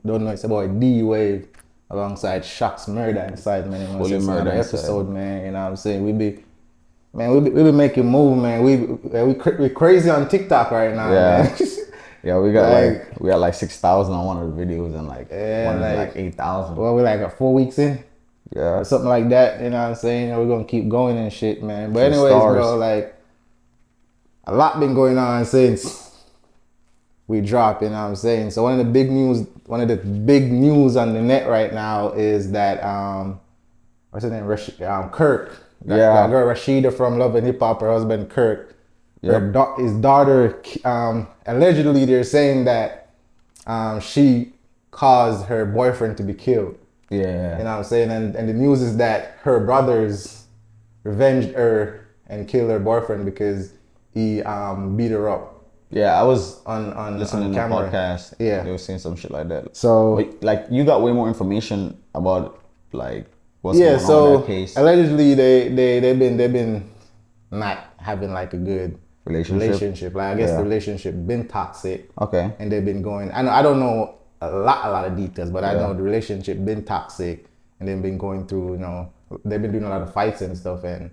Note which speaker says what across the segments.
Speaker 1: don't know, it's about D-Wave alongside Shock's Murder Inside, man. You know,
Speaker 2: Fully
Speaker 1: so it's
Speaker 2: Murder
Speaker 1: another
Speaker 2: Inside.
Speaker 1: episode, man. You know what I'm saying? We be making move, man. We crazy on TikTok right now,
Speaker 2: Yeah.
Speaker 1: man.
Speaker 2: Yeah, we got
Speaker 1: Like-
Speaker 2: we got like 6,000 on one of the videos and like
Speaker 1: Yeah,
Speaker 2: one is
Speaker 1: like-
Speaker 2: like 8,000.
Speaker 1: Well, we're like 4 weeks in.
Speaker 2: Yeah.
Speaker 1: Or something like that, you know what I'm saying? And we're gonna keep going and shit, man. But
Speaker 2: The
Speaker 1: anyways,
Speaker 2: stars.
Speaker 1: bro, like a lot been going on since we dropped, you know what I'm saying? So one of the big news on the net right now is that what's his name? Kirk. That girl Rashida from Love and Hip Hop, her husband Kirk. His daughter, allegedly they're saying that she caused her boyfriend to be killed.
Speaker 2: Yeah.
Speaker 1: You know what I'm saying? And the news is that her brothers revenged her and killed her boyfriend because he beat her up.
Speaker 2: Yeah, I was
Speaker 1: on
Speaker 2: listening to the
Speaker 1: camera.
Speaker 2: podcast.
Speaker 1: Yeah.
Speaker 2: They were saying some shit like that.
Speaker 1: So
Speaker 2: But, like, you got way more information about like what's
Speaker 1: yeah,
Speaker 2: going on in
Speaker 1: so
Speaker 2: that case.
Speaker 1: allegedly they've been not having like a good relationship. Like I guess the relationship been toxic.
Speaker 2: Okay.
Speaker 1: And they've been going. I don't know a lot of details, but I know the relationship been toxic, and they've been going through. You know, they've been doing a lot of fights and stuff, and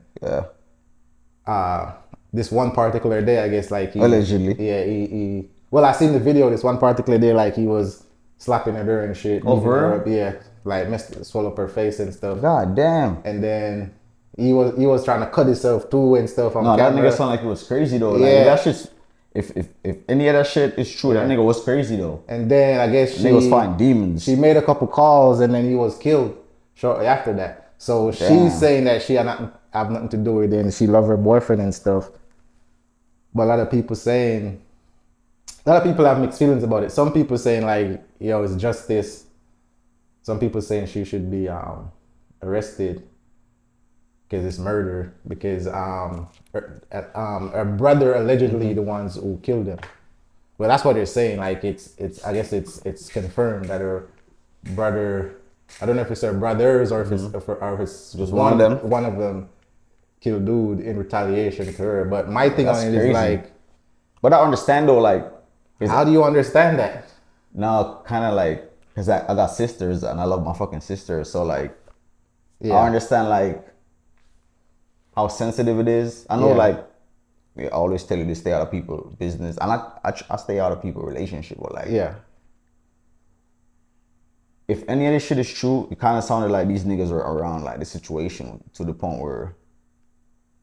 Speaker 1: this one particular day, I guess, like
Speaker 2: allegedly.
Speaker 1: Yeah, he. Well, I seen the video. This one particular day, like he was slapping at her and shit.
Speaker 2: Over her?
Speaker 1: Up, yeah, like swell up her face and stuff.
Speaker 2: God damn.
Speaker 1: And then he was trying to cut himself too and stuff on
Speaker 2: No, that
Speaker 1: camera.
Speaker 2: nigga sound like he was crazy though.
Speaker 1: Yeah.
Speaker 2: Like that shit's if any of that shit is true, that nigga was crazy though.
Speaker 1: And then I guess
Speaker 2: Nigga was fighting demons.
Speaker 1: She made a couple calls and then he was killed shortly after that. So she's saying that she have nothing to do with it and she love her boyfriend and stuff. But a lot of people have mixed feelings about it. Some people saying like, yo, it's justice. Some people saying she should be arrested because it's murder. Because her brother allegedly the ones who killed him. Well, that's what they're saying. Like I guess it's confirmed that her brother. I don't know if it's her brothers or if it's
Speaker 2: just one of them.
Speaker 1: One of them killed dude in retaliation to her. But my thing
Speaker 2: That's
Speaker 1: on it
Speaker 2: crazy.
Speaker 1: is like,
Speaker 2: but I understand though, like
Speaker 1: how do you understand that?
Speaker 2: now kind of like because I got sisters and I love my fucking sisters, so like
Speaker 1: Yeah.
Speaker 2: I understand like how sensitive it is. I know like we always tell you to stay out of people's business, and I stay out of people's relationship, but like if any of this shit is true, it kind of sounded like these niggas were around like the situation to the point where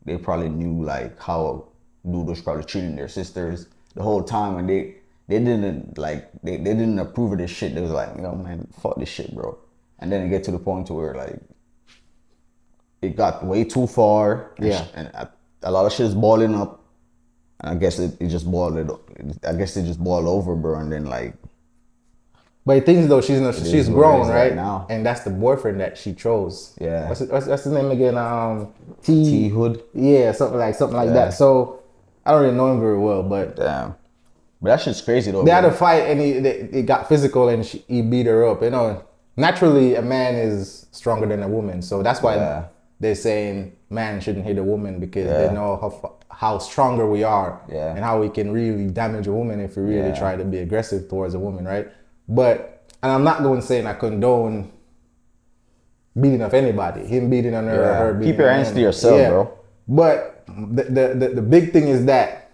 Speaker 2: they probably knew like how dude was probably treating their sisters the whole time, and they didn't like they didn't approve of this shit. They was like, you know, man, fuck this shit, bro. And then it get to the point to where like it got way too far. And a lot of shit is boiling up. And I guess it just boiled over, bro. And then like.
Speaker 1: But the thing is though, she's grown, right?
Speaker 2: Now.
Speaker 1: And that's the boyfriend that she chose.
Speaker 2: Yeah.
Speaker 1: What's his name again?
Speaker 2: T Hood.
Speaker 1: Yeah, something like that. So I don't really know him very well, but
Speaker 2: damn. But that shit's crazy though.
Speaker 1: They had a fight and it got physical and he beat her up. You know, naturally a man is stronger than a woman, so that's why they're saying man shouldn't hit a woman because they know how stronger we are and how we can really damage a woman if we really try to be aggressive towards a woman, right? But and I'm not going saying I condone beating up anybody. Him beating on her, or her beating
Speaker 2: keep your
Speaker 1: on
Speaker 2: hands
Speaker 1: him.
Speaker 2: to yourself, bro.
Speaker 1: But the big thing is that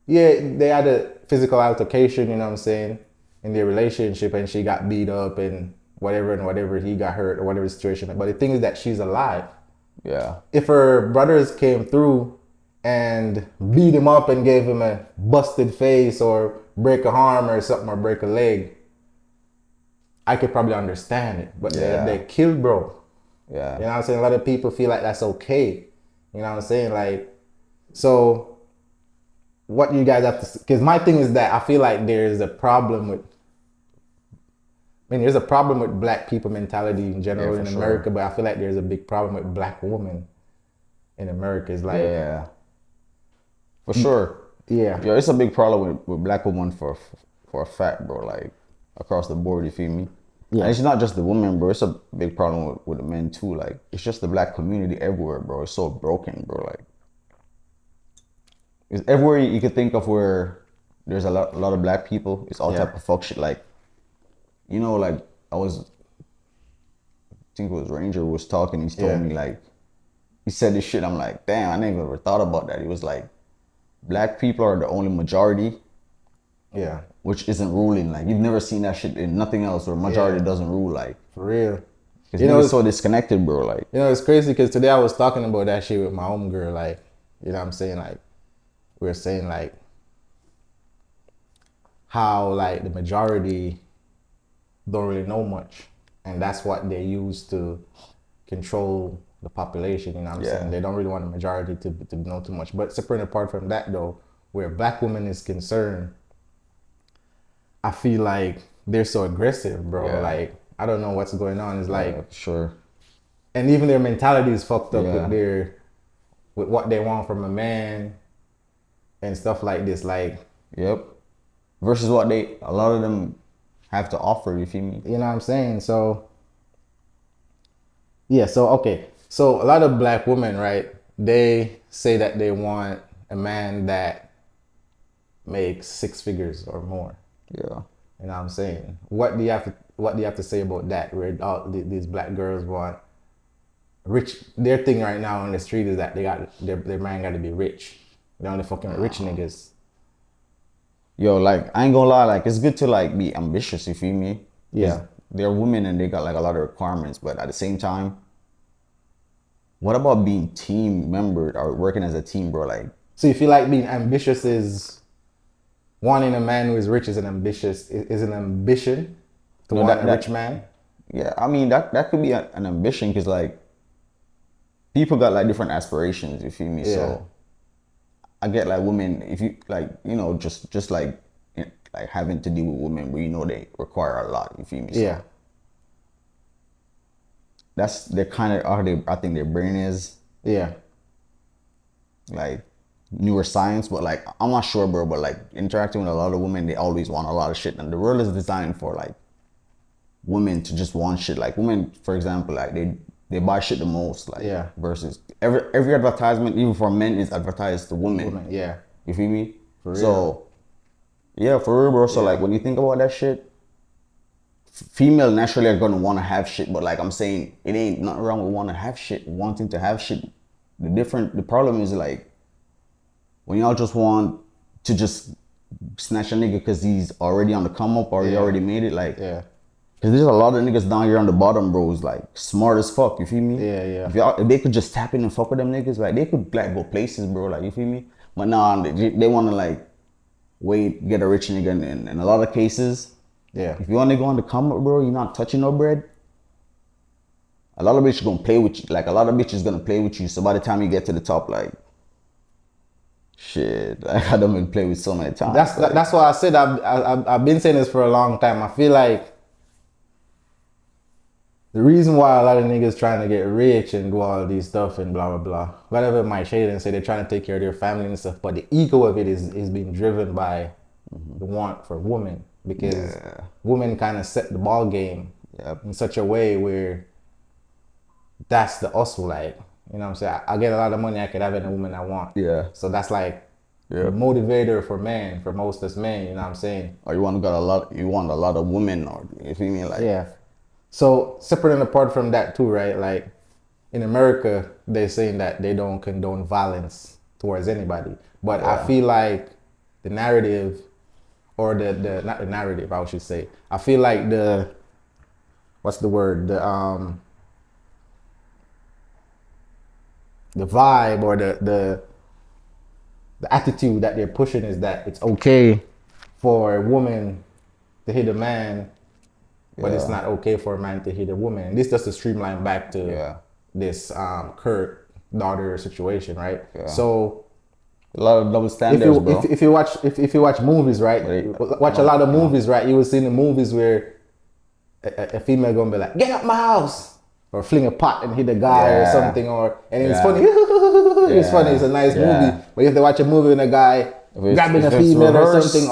Speaker 1: they had a physical altercation, you know what I'm saying, in their relationship, and she got beat up and whatever, he got hurt or whatever situation. But the thing is that she's alive.
Speaker 2: Yeah.
Speaker 1: If her brothers came through and beat him up and gave him a busted face or break a arm or something or break a leg, I could probably understand it. But they killed bro.
Speaker 2: Yeah.
Speaker 1: You know what I'm saying? A lot of people feel like that's okay. You know what I'm saying? Like, so what you guys have to, because my thing is that I feel like there's a problem with, there's a problem with black people mentality in general in America, but I feel like there's a big problem with black women in America. It's like,
Speaker 2: for sure.
Speaker 1: Yeah,
Speaker 2: it's a big problem with black women for a fact, bro. Like across the board, you feel me? Yeah. And it's not just the women, bro. It's a big problem with the men too. Like it's just the black community everywhere, bro. It's so broken, bro. Like it's everywhere you could think of where there's a lot of black people. It's all type of fuck shit. Like you know, like I think it was Ranger was talking. He's told me like, he said this shit. I'm like, damn, I never ever thought about that. He was like, black people are the only majority,
Speaker 1: Yeah.
Speaker 2: which isn't ruling. Like you've never seen that shit in nothing else where majority doesn't rule. Like
Speaker 1: For real.
Speaker 2: because you know it's so disconnected, bro. Like
Speaker 1: You know, it's crazy because today I was talking about that shit with my homegirl. Like, you know what I'm saying? Like, we were saying, like, how, like, the majority don't really know much. And that's what they use to control the population, you know what I'm saying? They don't really want the majority to know too much. But separate apart from that, though, where black women is concerned, I feel like they're so aggressive, bro.
Speaker 2: Yeah.
Speaker 1: Like, I don't know what's going on. It's like,
Speaker 2: sure.
Speaker 1: and even their mentality is fucked up
Speaker 2: Yeah.
Speaker 1: with what they want from a man and stuff like this. Like,
Speaker 2: Yep. Versus what a lot of them have to offer, you feel me?
Speaker 1: you know what I'm saying? So, yeah, so, okay. So, a lot of black women, right, they say that they want a man that makes 6 figures or more.
Speaker 2: Yeah.
Speaker 1: You know what I'm saying? What do you have to say about that? Where all these black girls want rich. Their thing right now on the street is that their man got to be rich. They're only fucking with rich niggas.
Speaker 2: Yo, like I ain't gonna lie, like it's good to like be ambitious, you feel me? 'Cause
Speaker 1: Yeah.
Speaker 2: they're women and they got like a lot of requirements, but at the same time, what about being team member or working as a team, bro? Like,
Speaker 1: So you feel like being ambitious is wanting a man who is rich is an ambition to want a rich man?
Speaker 2: yeah, I mean that could be an ambition because like people got like different aspirations, you feel me?
Speaker 1: Yeah.
Speaker 2: So I get like women, if you like, you know, just like like having to deal with women where you know they require a lot, you feel me? So
Speaker 1: Yeah.
Speaker 2: that's they're kind of I think their brain is
Speaker 1: Yeah.
Speaker 2: like newer science, but like I'm not sure, bro. But like interacting with a lot of women, they always want a lot of shit, and the world is designed for like women to just want shit. Like women, for example, like they buy shit the most, like
Speaker 1: Yeah.
Speaker 2: versus every advertisement, even for men, is advertised to women.
Speaker 1: Yeah.
Speaker 2: You feel me?
Speaker 1: For real.
Speaker 2: So yeah, for real, bro. So like when you think about that shit, female naturally are gonna want to have shit, but like I'm saying, it ain't nothing wrong with wanting to have shit. The problem is like when y'all just want to just snatch a nigga because he's already on the come up or he already made it, like
Speaker 1: Yeah.
Speaker 2: because there's a lot of niggas down here on the bottom, bro, who's like smart as fuck, you feel me?
Speaker 1: Yeah, yeah.
Speaker 2: If they could just tap in and fuck with them niggas, like they could like go places, bro, like you feel me? But nah, they want to like wait, get a rich nigga, and in a lot of cases,
Speaker 1: Yeah.
Speaker 2: if you want to go on the come up, bro, you're not touching no bread. A lot of bitches gonna play with you. Like a lot of bitches gonna play with you. So by the time you get to the top, like shit, like I done been played with so many times.
Speaker 1: That's why I said I've been saying this for a long time. I feel like the reason why a lot of niggas trying to get rich and do all these stuff and blah blah blah, whatever it might shade and say they're trying to take care of their family and stuff, but the ego of it is being driven by the want for women, because women kind of set the ball game in such a way where that's the hustle. Like, you know what I'm saying? I get a lot of money, I could have any woman I want.
Speaker 2: Yeah.
Speaker 1: So that's like the motivator for men, for most of us men, you know what I'm saying?
Speaker 2: Or you want a lot of women, or you feel me? Like
Speaker 1: Yeah. So separate and apart from that too, right? Like in America, they're saying that they don't condone violence towards anybody. But I feel like the narrative, or the not the narrative, I should say. I feel like what's the word? The vibe, or the attitude that they're pushing is that it's okay for a woman to hit a man, but it's not okay for a man to hit a woman. And this just to streamline back to this Kurt daughter situation, right? Yeah. So
Speaker 2: a lot of double standards, bro.
Speaker 1: If you watch movies, right? Watch a lot of movies, right? You will see in the movies where a female gonna be like, "Get out my house," or fling a pot and hit a guy or something, and it's funny. It's funny. It's a nice movie. But you have to watch a movie and a guy grabbing a female or something,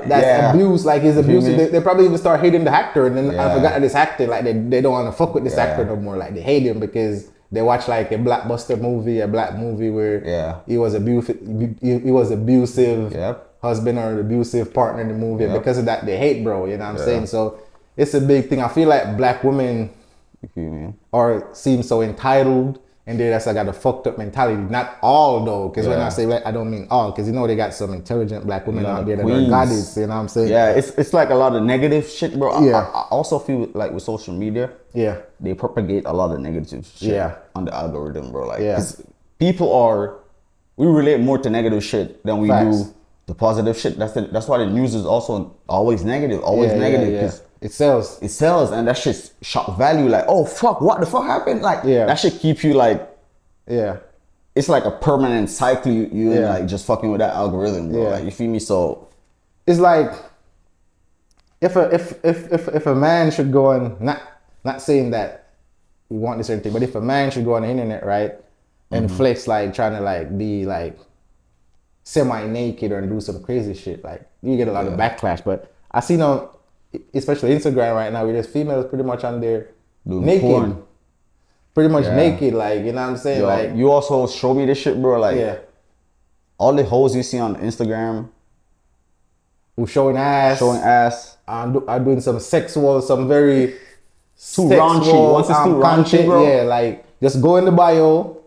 Speaker 1: that's abuse. Like he's abusive. They probably even start hating the actor, and then I forgot that this actor, like they don't want to fuck with this actor no more. Like they hate him because they watch like a blockbuster movie, a black movie where he was abusive. He was abusive.
Speaker 2: Yep.
Speaker 1: husband or an abusive partner in the movie. And
Speaker 2: Yeah.
Speaker 1: because of that, they hate, bro. You know what I'm
Speaker 2: Yeah.
Speaker 1: saying? So it's a big thing. I feel like black women
Speaker 2: You feel me?
Speaker 1: or seem so entitled, and they just got a fucked up mentality. Not all though, because when
Speaker 2: Yeah.
Speaker 1: I say black, I don't mean all, because you know they got some intelligent black women
Speaker 2: lot
Speaker 1: out
Speaker 2: of
Speaker 1: there that
Speaker 2: queens.
Speaker 1: are goddess. You know what I'm saying?
Speaker 2: Yeah, it's like a lot of negative shit, bro.
Speaker 1: Yeah.
Speaker 2: I also feel like with social media,
Speaker 1: Yeah.
Speaker 2: they propagate a lot of negative shit
Speaker 1: Yeah.
Speaker 2: on the algorithm, bro. Like,
Speaker 1: Yeah.
Speaker 2: 'cause we relate more to negative shit than we
Speaker 1: Facts.
Speaker 2: do the positive shit. That's why the news is also always negative, always
Speaker 1: Yeah,
Speaker 2: negative,
Speaker 1: yeah.
Speaker 2: because
Speaker 1: It sells.
Speaker 2: it sells, and that shit's shock value. Like, oh fuck, what the fuck happened? Like,
Speaker 1: Yeah.
Speaker 2: that shit keep you like,
Speaker 1: Yeah.
Speaker 2: it's like a permanent cycle. You
Speaker 1: Yeah.
Speaker 2: like just fucking with that algorithm, bro.
Speaker 1: Yeah.
Speaker 2: Like, you feel me? So
Speaker 1: It's like if a man should go on, not saying that we want this certain thing, but if a man should go on the internet, right, and flex, like trying to like be like semi-naked or do some crazy shit, like you get a lot of backlash. But I see now, especially Instagram right now, where there's females pretty much on there
Speaker 2: Doing
Speaker 1: naked,
Speaker 2: porn.
Speaker 1: pretty much
Speaker 2: Yeah.
Speaker 1: naked, like, you know what I'm saying?
Speaker 2: yo,
Speaker 1: Like,
Speaker 2: you also show me this shit, bro. Like,
Speaker 1: yeah,
Speaker 2: all the hoes you see on Instagram
Speaker 1: who showing ass,
Speaker 2: showing ass.
Speaker 1: are doing some sexual, some very
Speaker 2: Too raunchy. Once it's too raunchy,
Speaker 1: content,
Speaker 2: bro.
Speaker 1: yeah, like just go in the bio,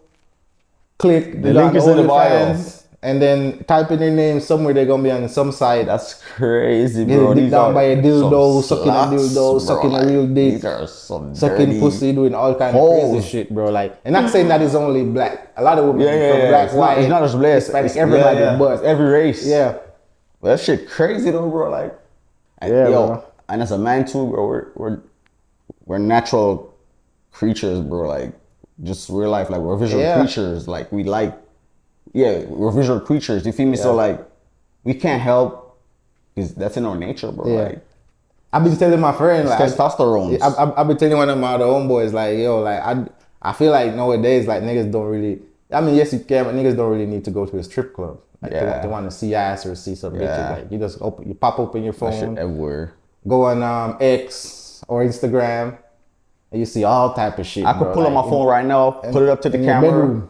Speaker 1: click
Speaker 2: The link is in the bio.
Speaker 1: OnlyFans, and then type in your name somewhere. They're gonna be on some site.
Speaker 2: That's crazy,
Speaker 1: Get
Speaker 2: bro.
Speaker 1: dick down by a dildo,
Speaker 2: some
Speaker 1: sucking a dildo,
Speaker 2: sluts, bro.
Speaker 1: sucking a real dick,
Speaker 2: These are some
Speaker 1: sucking
Speaker 2: dirty
Speaker 1: pussy, doing all kind of
Speaker 2: hoes.
Speaker 1: crazy shit, bro. Like, and not saying that is only black. A lot of women
Speaker 2: Yeah, yeah,
Speaker 1: from
Speaker 2: yeah.
Speaker 1: black,
Speaker 2: It's
Speaker 1: white,
Speaker 2: not just black.
Speaker 1: Hispanic,
Speaker 2: It's-
Speaker 1: everybody,
Speaker 2: yeah, yeah.
Speaker 1: but
Speaker 2: It's every race.
Speaker 1: yeah,
Speaker 2: But that shit crazy though, bro. Like, and,
Speaker 1: Yeah,
Speaker 2: yo,
Speaker 1: bro.
Speaker 2: and as a man too, bro, we're natural creatures, bro. Like, just real life, like we're visual
Speaker 1: Yeah.
Speaker 2: creatures. Like, we're visual creatures. You feel me? So
Speaker 1: Yeah.
Speaker 2: like, we can't help because that's in our nature, bro.
Speaker 1: Yeah.
Speaker 2: Like,
Speaker 1: I've been telling my friend, like,
Speaker 2: testosterone.
Speaker 1: I've been telling one of my other homeboys, like, yo, like, I feel like nowadays, like, niggas don't really, I mean, yes, you can, but niggas don't really need to go to a strip club. Like,
Speaker 2: Yeah.
Speaker 1: they want to see ass or see some
Speaker 2: Yeah.
Speaker 1: bitches. Like, you just you pop open your
Speaker 2: That shit
Speaker 1: phone,
Speaker 2: everywhere.
Speaker 1: go on X or Instagram, and you see all type of shit.
Speaker 2: I could
Speaker 1: bro.
Speaker 2: pull up
Speaker 1: Like,
Speaker 2: my phone right now, put it up to the
Speaker 1: in your
Speaker 2: camera,
Speaker 1: bedroom.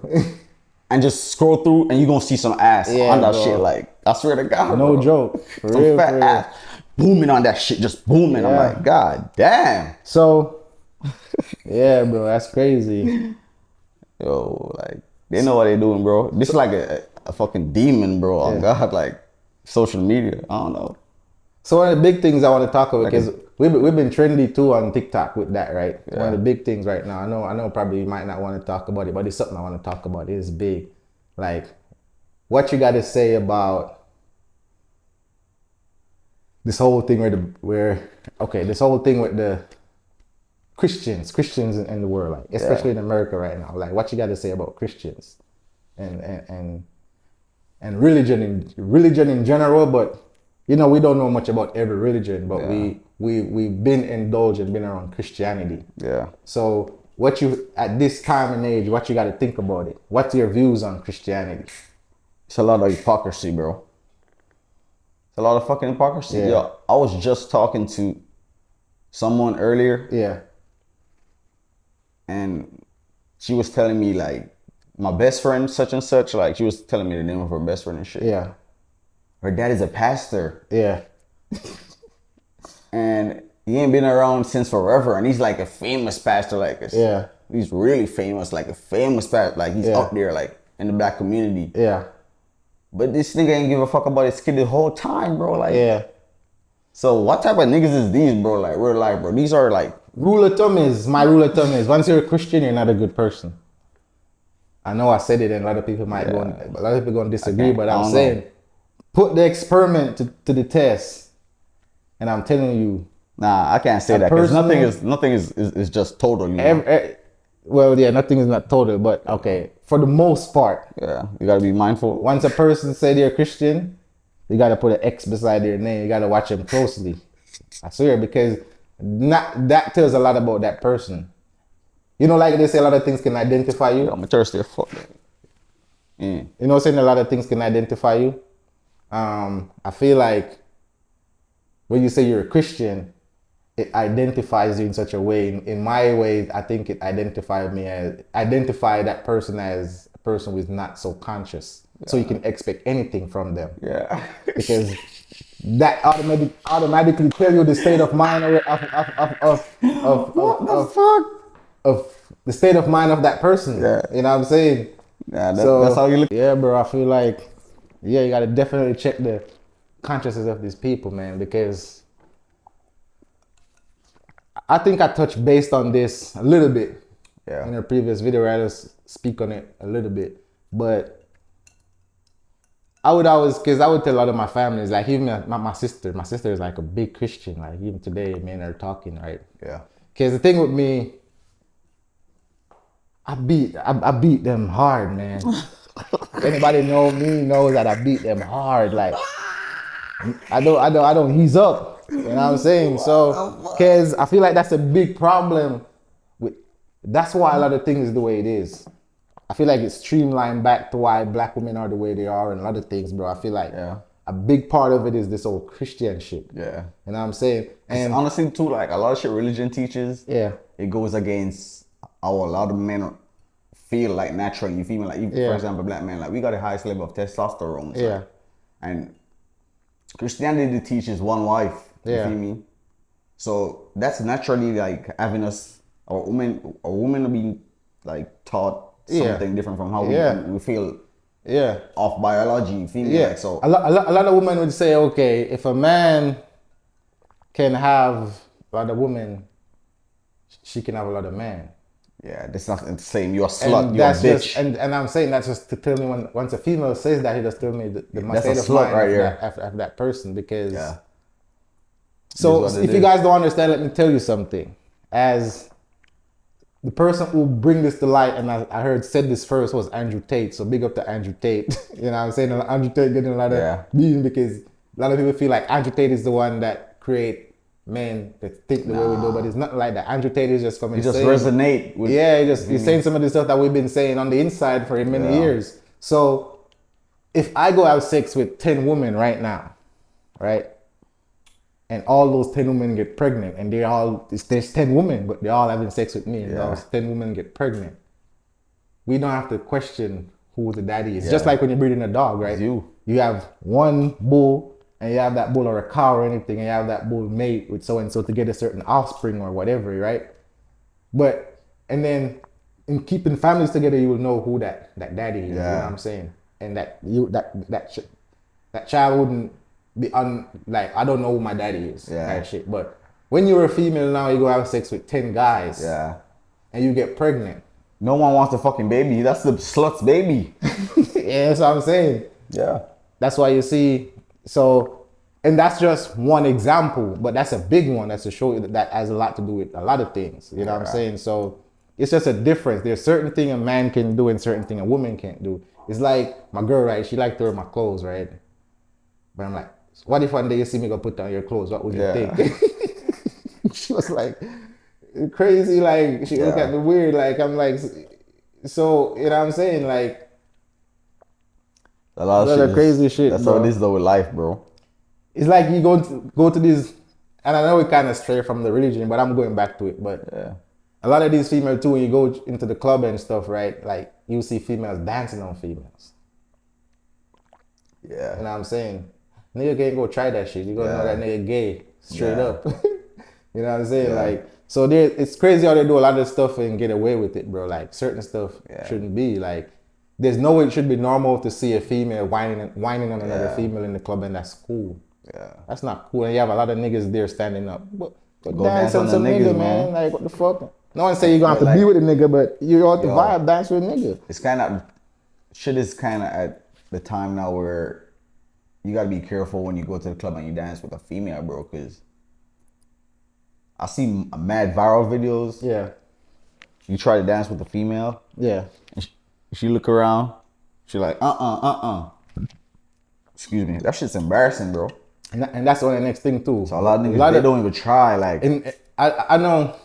Speaker 2: and just scroll through, and you gonna see some ass
Speaker 1: Yeah,
Speaker 2: on that
Speaker 1: bro.
Speaker 2: shit. Like, I swear to God,
Speaker 1: No
Speaker 2: bro.
Speaker 1: joke. For
Speaker 2: Some
Speaker 1: real,
Speaker 2: fat
Speaker 1: for real.
Speaker 2: ass booming on that shit, just booming. I'm
Speaker 1: Yeah.
Speaker 2: like, God damn,
Speaker 1: So, yeah, bro, that's crazy.
Speaker 2: yo, like they know what they doing, bro. This is like a fucking demon, bro. Oh
Speaker 1: Yeah.
Speaker 2: God, like social media. I don't know.
Speaker 1: So one of the big things I want to talk about,
Speaker 2: Like
Speaker 1: because we've been trendy too on TikTok with that, right?
Speaker 2: Yeah.
Speaker 1: One of the big things right now. I know probably you might not want to talk about it, but it's something I want to talk about. It is big. Like, what you got to say about this whole thing this whole thing with the Christians in the world, like especially in America right now. Like, what you got to say about Christians and religion in general, but you know, we don't know much about every religion, but
Speaker 2: Yeah.
Speaker 1: we've been indulged and been around Christianity.
Speaker 2: Yeah.
Speaker 1: So what you, at this time and age, what you got to think about it? What's your views on Christianity?
Speaker 2: It's a lot of hypocrisy, bro. It's a lot of fucking hypocrisy.
Speaker 1: Yeah.
Speaker 2: Yo, I was just talking to someone earlier,
Speaker 1: Yeah,
Speaker 2: and she was telling me like my best friend such and such. Like, she was telling me the name of her best friend and shit.
Speaker 1: yeah,
Speaker 2: Her dad is a pastor,
Speaker 1: yeah,
Speaker 2: and he ain't been around since forever. And he's like a famous pastor. Like,
Speaker 1: yeah,
Speaker 2: he's really famous. Like a famous pastor. Like, he's
Speaker 1: Yeah.
Speaker 2: up there, like in the black community.
Speaker 1: yeah,
Speaker 2: But this nigga ain't give a fuck about his kid the whole time, bro. Like,
Speaker 1: yeah.
Speaker 2: so what type of niggas is these, bro? Like, real life, bro. These are like,
Speaker 1: My rule of thumb is, once you're a Christian, you're not a good person. I know I said it, and a lot of people might a lot of people gonna disagree, but
Speaker 2: I
Speaker 1: I'm
Speaker 2: don't
Speaker 1: saying, put the experiment to the test, and I'm telling you,
Speaker 2: nah, I can't say that because nothing is just total. You know?
Speaker 1: well, yeah, nothing is not total, but okay, for the most part,
Speaker 2: Yeah, you gotta be mindful.
Speaker 1: once a person say they're Christian, you gotta put an X beside their name. You gotta watch them closely. I swear, because that tells a lot about that person. You know, like they say, a lot of things can identify you.
Speaker 2: I'm thirsty as fuck. Mm.
Speaker 1: You know, saying a lot of things can identify you. I feel like when you say you're a Christian, it identifies you in such a way. In my way, I think it identify that person as a person who is not so conscious. so you can expect anything from them.
Speaker 2: Yeah.
Speaker 1: Because that automatically tell you the state of mind of the state of mind of that person.
Speaker 2: Yeah.
Speaker 1: You know what I'm saying?
Speaker 2: Yeah, that's how you look.
Speaker 1: Yeah, bro. I feel like, yeah, you gotta definitely check the consciousness of these people, man, because I think I touched based on this a little bit in a previous video. I just speak on it a little bit, but I would always, because I would tell a lot of my families, like even my sister is like a big Christian. Like even today, me and her talking, right?
Speaker 2: Yeah.
Speaker 1: Because the thing with me, I beat them hard, man. Anybody know me knows that I beat them hard. Like I don't ease up. You know what I'm saying? So, because I feel like that's a big problem with. That's why a lot of things is the way it is. I feel like it's streamlined back to why black women are the way they are and a lot of things, bro. I feel like a big part of it is this old Christian shit.
Speaker 2: Yeah.
Speaker 1: You know what I'm saying? And
Speaker 2: honestly too, like a lot of shit religion teaches, it goes against how a lot of men feel like naturally. You feel me? Like for example, black men, like we got the highest level of testosterone. So,
Speaker 1: yeah.
Speaker 2: And Christianity teaches one wife. You feel me? So that's naturally like having us, a woman being like taught something different from how we feel off biology. You feel me? Like, so
Speaker 1: a lot of women would say, okay, if a man can have a lot of women, she can have a lot of men.
Speaker 2: Yeah, that's not the same. You're a slut, you're a bitch.
Speaker 1: And I'm saying that's just to tell me once a female says that, he just tell me the
Speaker 2: that's
Speaker 1: state
Speaker 2: a
Speaker 1: of
Speaker 2: slut
Speaker 1: mind
Speaker 2: right
Speaker 1: of
Speaker 2: here.
Speaker 1: of that person. Because
Speaker 2: so
Speaker 1: if you guys don't understand, let me tell you something. As the person who bring this to light, and I heard said this first, was Andrew Tate. So big up to Andrew Tate. You know what I'm saying? Andrew Tate getting a lot of being, because a lot of people feel like Andrew Tate is the one that create men that think the way we do, but it's not like that. Andrew Tate is just coming.
Speaker 2: He just resonate with.
Speaker 1: He's saying some of the stuff that we've been saying on the inside for many years. So if I go have sex with 10 women right now, right? And all those 10 women get pregnant, and there's 10 women, but they're all having sex with me, and those 10 women get pregnant. We don't have to question who the daddy is. Just like when you're breeding a dog, right? You have one bull, and you have that bull or a cow or anything, and you have that bull mate with so-and-so to get a certain offspring or whatever, right? And then in keeping families together, you will know who that daddy is, you know what I'm saying? And that child wouldn't be like, I don't know who my daddy is, kind shit. But when you're a female now, you go have sex with 10 guys, and you get pregnant.
Speaker 2: No one wants the fucking baby. That's the slut's baby.
Speaker 1: Yeah, that's what I'm saying.
Speaker 2: Yeah.
Speaker 1: That's why you see, and that's just one example, but that's a big one. That's to show you that has a lot to do with a lot of things. You know what I'm saying? So it's just a difference. There's certain thing a man can do and certain thing a woman can't do. It's like my girl, right? She like to wear my clothes, right? But I'm like, what if one day you see me go put on your clothes? What would you think? She was like, crazy. Like, she looked at me weird. Like, I'm like, so, you know what I'm saying? Like,
Speaker 2: a lot of
Speaker 1: crazy shit.
Speaker 2: That's
Speaker 1: bro.
Speaker 2: how it is though with life, bro.
Speaker 1: It's like you go to these, and I know we kind of stray from the religion, but I'm going back to it. But a lot of these females too, when you go into the club and stuff, right? Like, you see females dancing on females.
Speaker 2: Yeah.
Speaker 1: You know what I'm saying? Nigga can't go try that shit. You gonna know that nigga gay straight up. You know what I'm saying? Like, so it's crazy how they do a lot of stuff and get away with it, bro. Like, certain stuff shouldn't be. Like, there's no way it should be normal to see a female whining on another female in the club, and that's cool. Yeah. That's not cool. And you have a lot of niggas there standing up. Go dance on some nigga, man. Like, what the fuck? No one say you're gonna have to be with a nigga, but you ought to vibe, dance with a nigga.
Speaker 2: It's kind of, shit is kind of at the time now where you gotta be careful when you go to the club and you dance with a female, bro, because I see mad viral videos. Yeah. You try to dance with a female. Yeah. And she look around. She like, excuse me. That shit's embarrassing, bro.
Speaker 1: And that's the next thing too.
Speaker 2: So a lot of niggas, they don't even try. Like,
Speaker 1: and I know,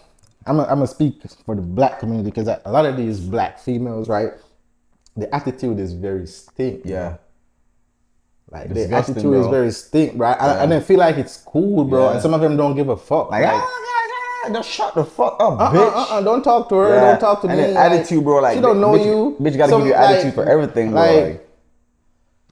Speaker 1: I'm gonna speak for the black community, because a lot of these black females, right? The attitude is very stink. Yeah. Like, the attitude is very stink, bro. I didn't feel like it's cool, bro. And some of them don't give a fuck.
Speaker 2: Like, just shut the fuck up, bitch.
Speaker 1: Don't talk to her. Don't talk to me.
Speaker 2: And then attitude, bro. Like,
Speaker 1: she don't know you.
Speaker 2: Bitch gotta give you attitude for everything, bro.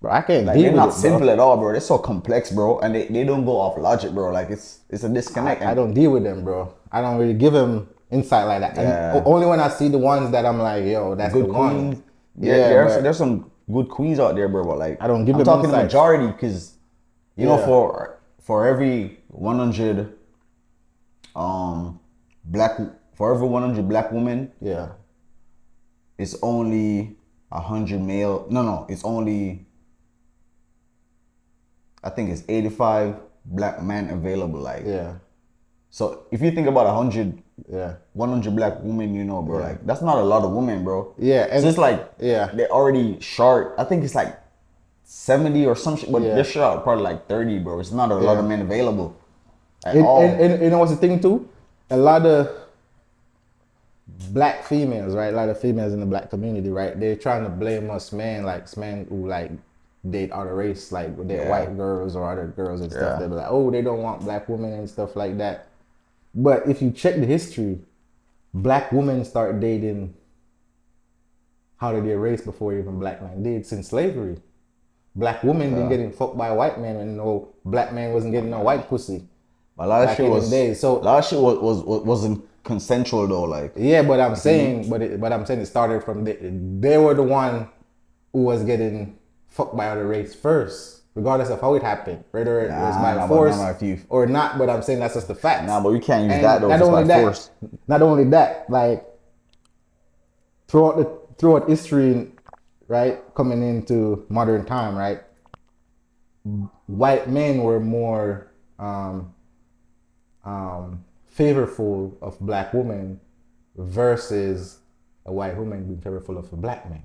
Speaker 1: Bro, I can't
Speaker 2: Like
Speaker 1: deal
Speaker 2: they're
Speaker 1: with
Speaker 2: not
Speaker 1: it,
Speaker 2: simple
Speaker 1: bro.
Speaker 2: at all, bro. They're so complex, bro, and they don't go off logic, bro. Like it's a disconnect.
Speaker 1: I don't deal with them, bro. I don't really give them insight like that. And
Speaker 2: Yeah.
Speaker 1: only when I see the ones that I'm like, yo, that's the
Speaker 2: Good
Speaker 1: one.
Speaker 2: queens.
Speaker 1: Yeah,
Speaker 2: There's
Speaker 1: but
Speaker 2: some good queens out there, bro. But like
Speaker 1: I don't give
Speaker 2: I'm
Speaker 1: them
Speaker 2: talking the
Speaker 1: insights.
Speaker 2: majority, because you know,
Speaker 1: Yeah.
Speaker 2: for every 100 black for every 100 black women,
Speaker 1: Yeah.
Speaker 2: it's only 100 male. No, it's only, I think it's 85 black men available. Like,
Speaker 1: Yeah.
Speaker 2: so if you think about 100
Speaker 1: Yeah.
Speaker 2: 100 black women, you know, bro, like that's not a lot of women, bro.
Speaker 1: Yeah, and
Speaker 2: so it's like,
Speaker 1: yeah.
Speaker 2: they're already short. I think it's like 70 or some shit, but
Speaker 1: Yeah.
Speaker 2: they're short probably like 30, bro. It's not a lot of men available at
Speaker 1: And,
Speaker 2: all.
Speaker 1: and you know what's the thing too? A lot of black females, right? A lot of females in the black community, right? They're trying to blame us men, like men who like date other race, like they're
Speaker 2: Yeah.
Speaker 1: white girls or other girls and stuff.
Speaker 2: Yeah.
Speaker 1: They'll be like, oh, they don't want black women and stuff like that. But if you check the history, black women start dating out of their race before even black men did, since slavery. Black women been getting fucked by white men and no black man wasn't getting no white pussy.
Speaker 2: A lot of
Speaker 1: back
Speaker 2: shit
Speaker 1: in
Speaker 2: was
Speaker 1: them days. So
Speaker 2: a lot of shit wasn't consensual though. Like,
Speaker 1: yeah, but I'm saying, but I'm saying it started from they were the one who was getting fucked by other race first, regardless of how it happened, whether it was by
Speaker 2: Nah,
Speaker 1: force
Speaker 2: but if you-
Speaker 1: or not. But I'm saying that's just the facts.
Speaker 2: Nah, but we can't use
Speaker 1: And
Speaker 2: that though.
Speaker 1: Not
Speaker 2: Just
Speaker 1: only
Speaker 2: by
Speaker 1: that,
Speaker 2: force.
Speaker 1: not only that, like throughout history, right, coming into modern time, right, white men were more favorable of black women versus a white woman being favorable of a black man.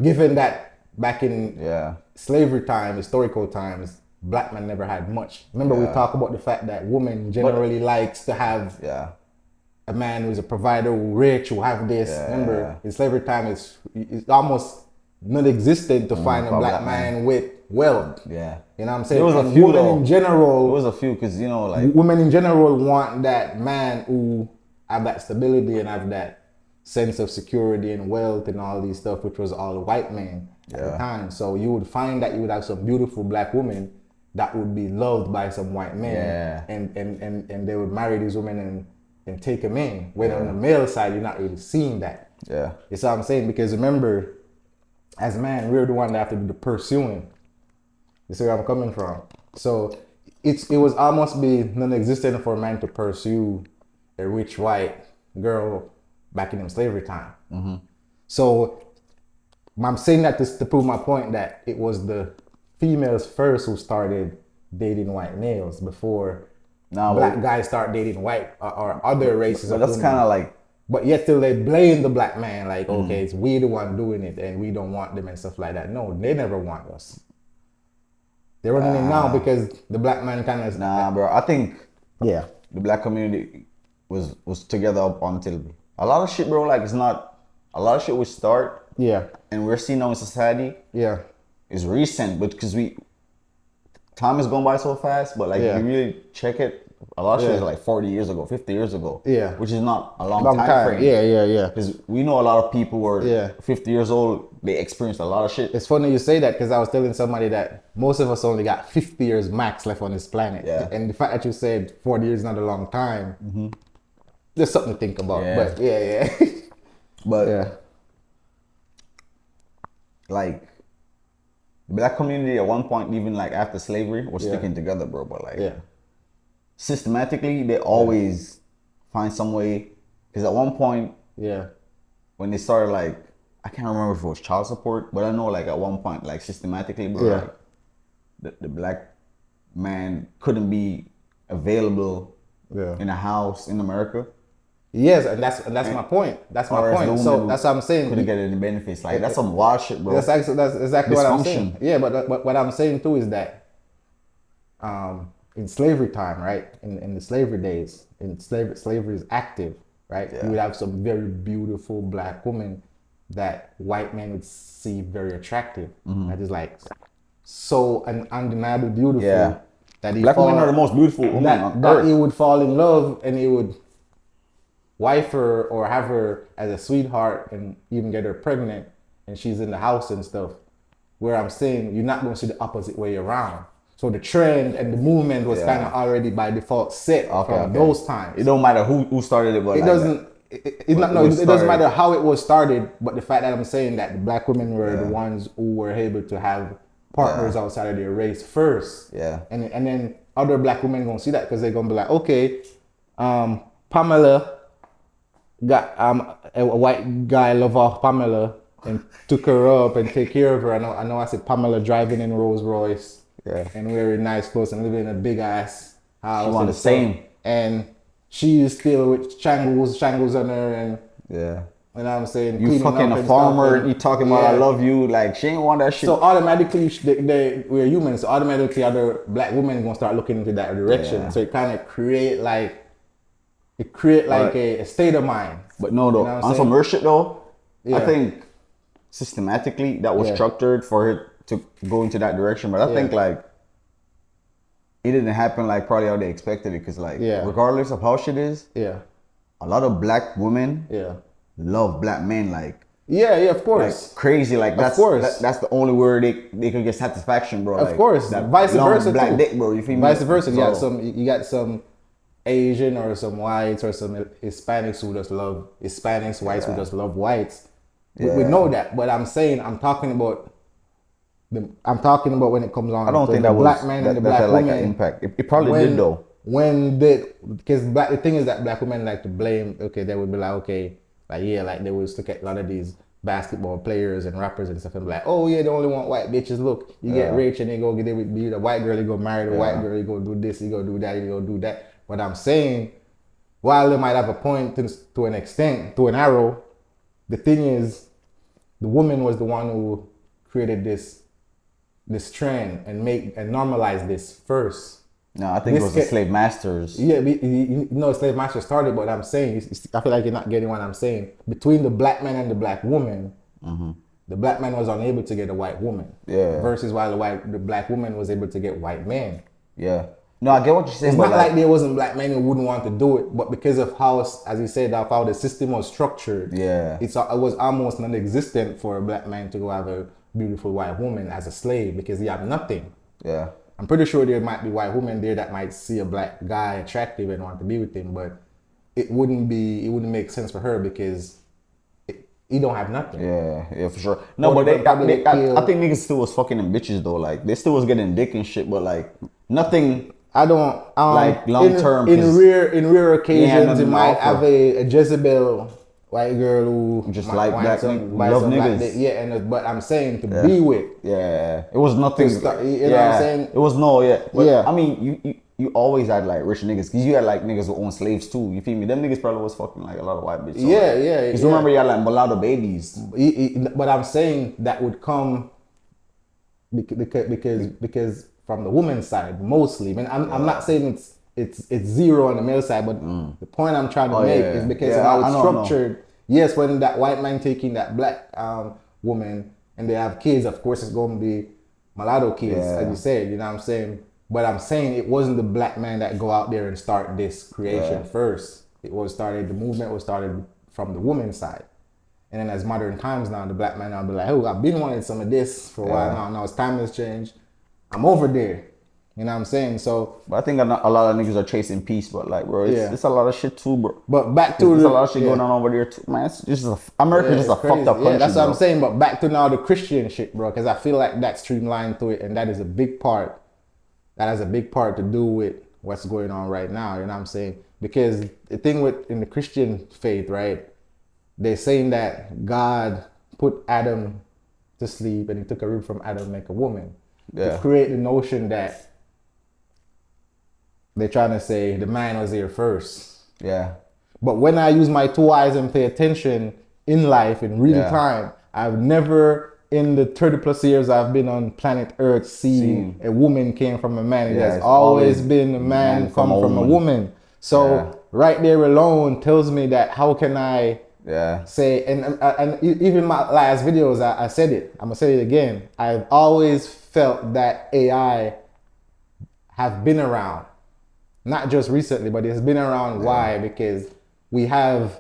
Speaker 1: Given that back in
Speaker 2: Yeah.
Speaker 1: slavery time, historical times, black men never had much. Remember, we talk about the fact that women generally likes to have
Speaker 2: Yeah.
Speaker 1: a man who's a provider, who rich, who have this.
Speaker 2: Yeah.
Speaker 1: Remember, in slavery time, it's almost non-existent to find a
Speaker 2: for a
Speaker 1: black
Speaker 2: black
Speaker 1: man with wealth.
Speaker 2: Yeah.
Speaker 1: You know what I'm saying?
Speaker 2: There was a
Speaker 1: And
Speaker 2: few
Speaker 1: women
Speaker 2: though.
Speaker 1: in general,
Speaker 2: There was a few, because you know, like,
Speaker 1: women in general want that man who have that stability and have that sense of security and wealth and all these stuff, which was all white men at the time. So you would find that you would have some beautiful black women that would be loved by some white men,
Speaker 2: Yeah.
Speaker 1: and they would marry these women and take them in. When on the male side, you're not really seeing that.
Speaker 2: yeah.
Speaker 1: You see what I'm saying? Because remember, as man, we're the one that have to do the pursuing. You see where I'm coming from? So it was almost be non-existent for a man to pursue a rich white girl back in them slavery time. So I'm saying that to prove my point that it was the females first who started dating white males before
Speaker 2: Nah,
Speaker 1: black
Speaker 2: but-
Speaker 1: guys start dating white or other races.
Speaker 2: But
Speaker 1: of
Speaker 2: that's
Speaker 1: women.
Speaker 2: kind of like,
Speaker 1: But yet still they blame the black man, like, okay, it's we the one doing it and we don't want them and stuff like that. No, they never want us. They're running it now because the black man kind of
Speaker 2: nah, bro. I think
Speaker 1: yeah.
Speaker 2: the black community was together up until a lot of shit, bro. Like, it's not a lot of shit we start
Speaker 1: Yeah.
Speaker 2: and we're seeing now in society
Speaker 1: Yeah.
Speaker 2: is recent, but because time is going by so fast. But like,
Speaker 1: Yeah.
Speaker 2: if you really check it, a lot of shit
Speaker 1: Yeah.
Speaker 2: is like 40 years ago, 50 years ago.
Speaker 1: Yeah.
Speaker 2: which is not a long,
Speaker 1: Long
Speaker 2: time
Speaker 1: time.
Speaker 2: frame.
Speaker 1: Yeah.
Speaker 2: Because we know a lot of people were
Speaker 1: Yeah.
Speaker 2: 50 years old. They experienced a lot of shit.
Speaker 1: It's funny you say that because I was telling somebody that most of us only got 50 years max left on this planet.
Speaker 2: Yeah.
Speaker 1: And the fact that you said 40 years is not a long time, there's something to think about.
Speaker 2: Yeah.
Speaker 1: But yeah.
Speaker 2: But
Speaker 1: yeah.
Speaker 2: like, the black community at one point, even like after slavery, was sticking together, bro. But like,
Speaker 1: Yeah.
Speaker 2: systematically, they always find some way. Because at one point,
Speaker 1: Yeah.
Speaker 2: when they started, like, I can't remember if it was child support, but I know, like, at one point, like, systematically, bro,
Speaker 1: Yeah.
Speaker 2: like, the black man couldn't be available
Speaker 1: Yeah.
Speaker 2: in a house in America.
Speaker 1: Yes, and that's my point. That's my
Speaker 2: Or as
Speaker 1: point.
Speaker 2: the
Speaker 1: So
Speaker 2: woman
Speaker 1: that's what I'm saying.
Speaker 2: couldn't get any benefits. Like, that's some wild shit, bro.
Speaker 1: That's exactly what I'm saying.
Speaker 2: Dysfunction.
Speaker 1: Yeah, but what I'm saying too is that in slavery time, right? In the slavery days, in slavery is active, right?
Speaker 2: Yeah.
Speaker 1: You would have some very beautiful black women that white men would see very attractive. That is like so undeniably beautiful
Speaker 2: Yeah.
Speaker 1: that he
Speaker 2: Black women
Speaker 1: fall-
Speaker 2: are the most beautiful women on
Speaker 1: that
Speaker 2: earth.
Speaker 1: he would fall in love and he would wife her or have her as a sweetheart and even get her pregnant and she's in the house and stuff. where I'm saying you're not going to see the opposite way around. So the trend and the movement was kind of already by default set from those times.
Speaker 2: It don't matter who started it, but
Speaker 1: it doesn't. It doesn't matter how it was started, but the fact that I'm saying that the black women were the ones who were able to have partners outside of their race first.
Speaker 2: Yeah.
Speaker 1: And then other black women gonna see that because they're gonna be like, okay, Pamela got a white guy love off Pamela and took her up and take care of her. I know I said Pamela driving in Rolls Royce and wearing nice clothes and living in a big ass house.
Speaker 2: She want the same.
Speaker 1: And she is still with shangles on her and
Speaker 2: yeah.
Speaker 1: You know what I'm saying?
Speaker 2: You fucking a farmer and you talking about I love you, like she ain't want that shit.
Speaker 1: So automatically we're humans, so automatically other black women gonna start looking into that direction. So it kind of create like a state of mind.
Speaker 2: But no though, you know on some real shit though, I think systematically that was structured for it to go into that direction. But I think like it didn't happen like probably how they expected it, because like regardless of how shit is, a lot of black women love black men like
Speaker 1: of course,
Speaker 2: like crazy, like that's that's the only word they can get satisfaction, bro.
Speaker 1: Of course, vice versa
Speaker 2: black
Speaker 1: too.
Speaker 2: Dick, bro. You feel me?
Speaker 1: Vice versa, you got some Asian or some whites or some Hispanics who just love Hispanics, whites who just love whites. We know that, but I'm saying I'm talking about when it comes on.
Speaker 2: I don't think that
Speaker 1: black
Speaker 2: was
Speaker 1: man and the black woman.
Speaker 2: Like an impact. It probably did though.
Speaker 1: Because the thing is that black women like to blame. Okay, they would be like, okay, like they would look at a lot of these basketball players and rappers and stuff and be like, oh yeah, they only want white bitches. Look, you get rich and they go get it with you. The white girl, you go marry the white girl, you go do this, you go do that, you go do that. But I'm saying, while they might have a point to an extent, to an arrow, the thing is, the woman was the one who created this trend and normalize this first.
Speaker 2: No, I think it was the slave masters.
Speaker 1: Yeah, slave masters started, but I'm saying, I feel like you're not getting what I'm saying. Between the black man and the black woman, the black man was unable to get a white woman. Yeah. Versus while the black woman was able to get white men.
Speaker 2: Yeah. No, I get what you're saying.
Speaker 1: It's not like there wasn't black men who wouldn't want to do it, but because of how, as you said, how the system was structured, it was almost non-existent for a black man to go have a beautiful white woman as a slave because he had nothing. Yeah. I'm pretty sure there might be white women there that might see a black guy attractive and want to be with him, but it wouldn't make sense for her because he don't have nothing.
Speaker 2: Yeah, for sure. No, but I think niggas still was fucking them bitches though. Like they still was getting dick and shit, but like nothing.
Speaker 1: I don't
Speaker 2: like long term.
Speaker 1: In rare occasions, you might have a Jezebel white girl who
Speaker 2: just like black love niggas.
Speaker 1: But I'm saying to be with.
Speaker 2: Yeah, it was nothing.
Speaker 1: You know what I'm saying?
Speaker 2: It was But, I mean, you always had like rich niggas, because you had like niggas who own slaves too. You feel me? Them niggas probably was fucking like a lot of white bitches. So, because remember you had like mulatto babies.
Speaker 1: But I'm saying that would come because from the woman's side mostly. I mean, I'm not saying it's zero on the male side, but the point I'm trying to make is because of how it's structured. Yes, when that white man taking that black woman and they have kids, of course it's going to be mulatto kids, as you said, you know what I'm saying? But I'm saying it wasn't the black man that go out there and start this creation first. The movement was started from the woman's side. And then as modern times now, the black man will be like, oh, I've been wanting some of this for a while now. Now it's time has changed. I'm over there. You know what I'm saying? So,
Speaker 2: but I think a lot of niggas are chasing peace, but like, bro, it's a lot of shit too, bro.
Speaker 1: But back to
Speaker 2: there's a lot of shit going on over there too, man. It's just America's just a fucked up country.
Speaker 1: Yeah, that's what
Speaker 2: I'm
Speaker 1: saying. But back to now the Christian shit, bro, because I feel like that's streamlined to it, and that is a big part. That has a big part to do with what's going on right now. You know what I'm saying? Because the thing in the Christian faith, right? They're saying that God put Adam to sleep, and He took a rib from Adam and make a woman. To create the notion that they're trying to say the man was here first. Yeah. But when I use my two eyes and pay attention in life, in real time, I've never, in the 30 plus years I've been on planet Earth, seen a woman came from a man. It has always been a man come from a woman. So right there alone tells me that how can I say, and even my last videos, I said it, I'm gonna say it again. I've always felt that AI have been around, not just recently, but it's been around. Why? Because we have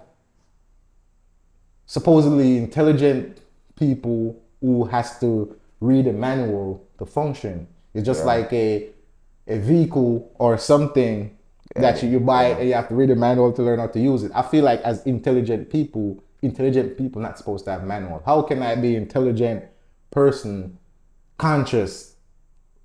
Speaker 1: supposedly intelligent people who has to read a manual to function. It's just like a vehicle or something that you buy and you have to read a manual to learn how to use it. I feel like as intelligent people not supposed to have manual. How can I be intelligent person, conscious,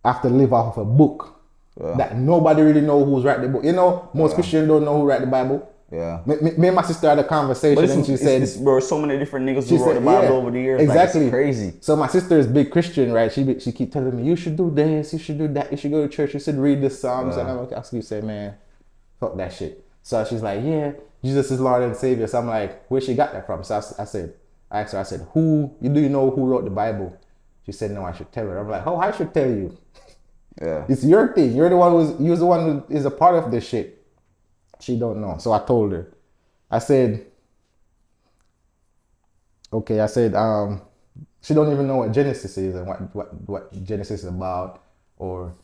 Speaker 1: have to live off of a book that nobody really know who's write the book? You know, most Christians don't know who write the Bible.
Speaker 2: Yeah.
Speaker 1: Me and my sister had a conversation and she said,
Speaker 2: bro, so many different niggas who wrote the Bible over the years.
Speaker 1: Exactly.
Speaker 2: Like, it's crazy.
Speaker 1: So my sister is big Christian, right? She keep telling me, you should do this, you should do that, you should go to church, you should read the Psalms. And I'm like, you say, man, fuck that shit. So she's like, yeah, Jesus is Lord and Savior. So I'm like, where she got that from? So I asked her, I said, do you know who wrote the Bible? She said, no, I should tell her. I'm like, oh, I should tell you.
Speaker 2: Yeah.
Speaker 1: It's your thing. You're the one who is a part of this shit. She don't know. So I told her. I said, okay, she don't even know what Genesis is and what Genesis is about, or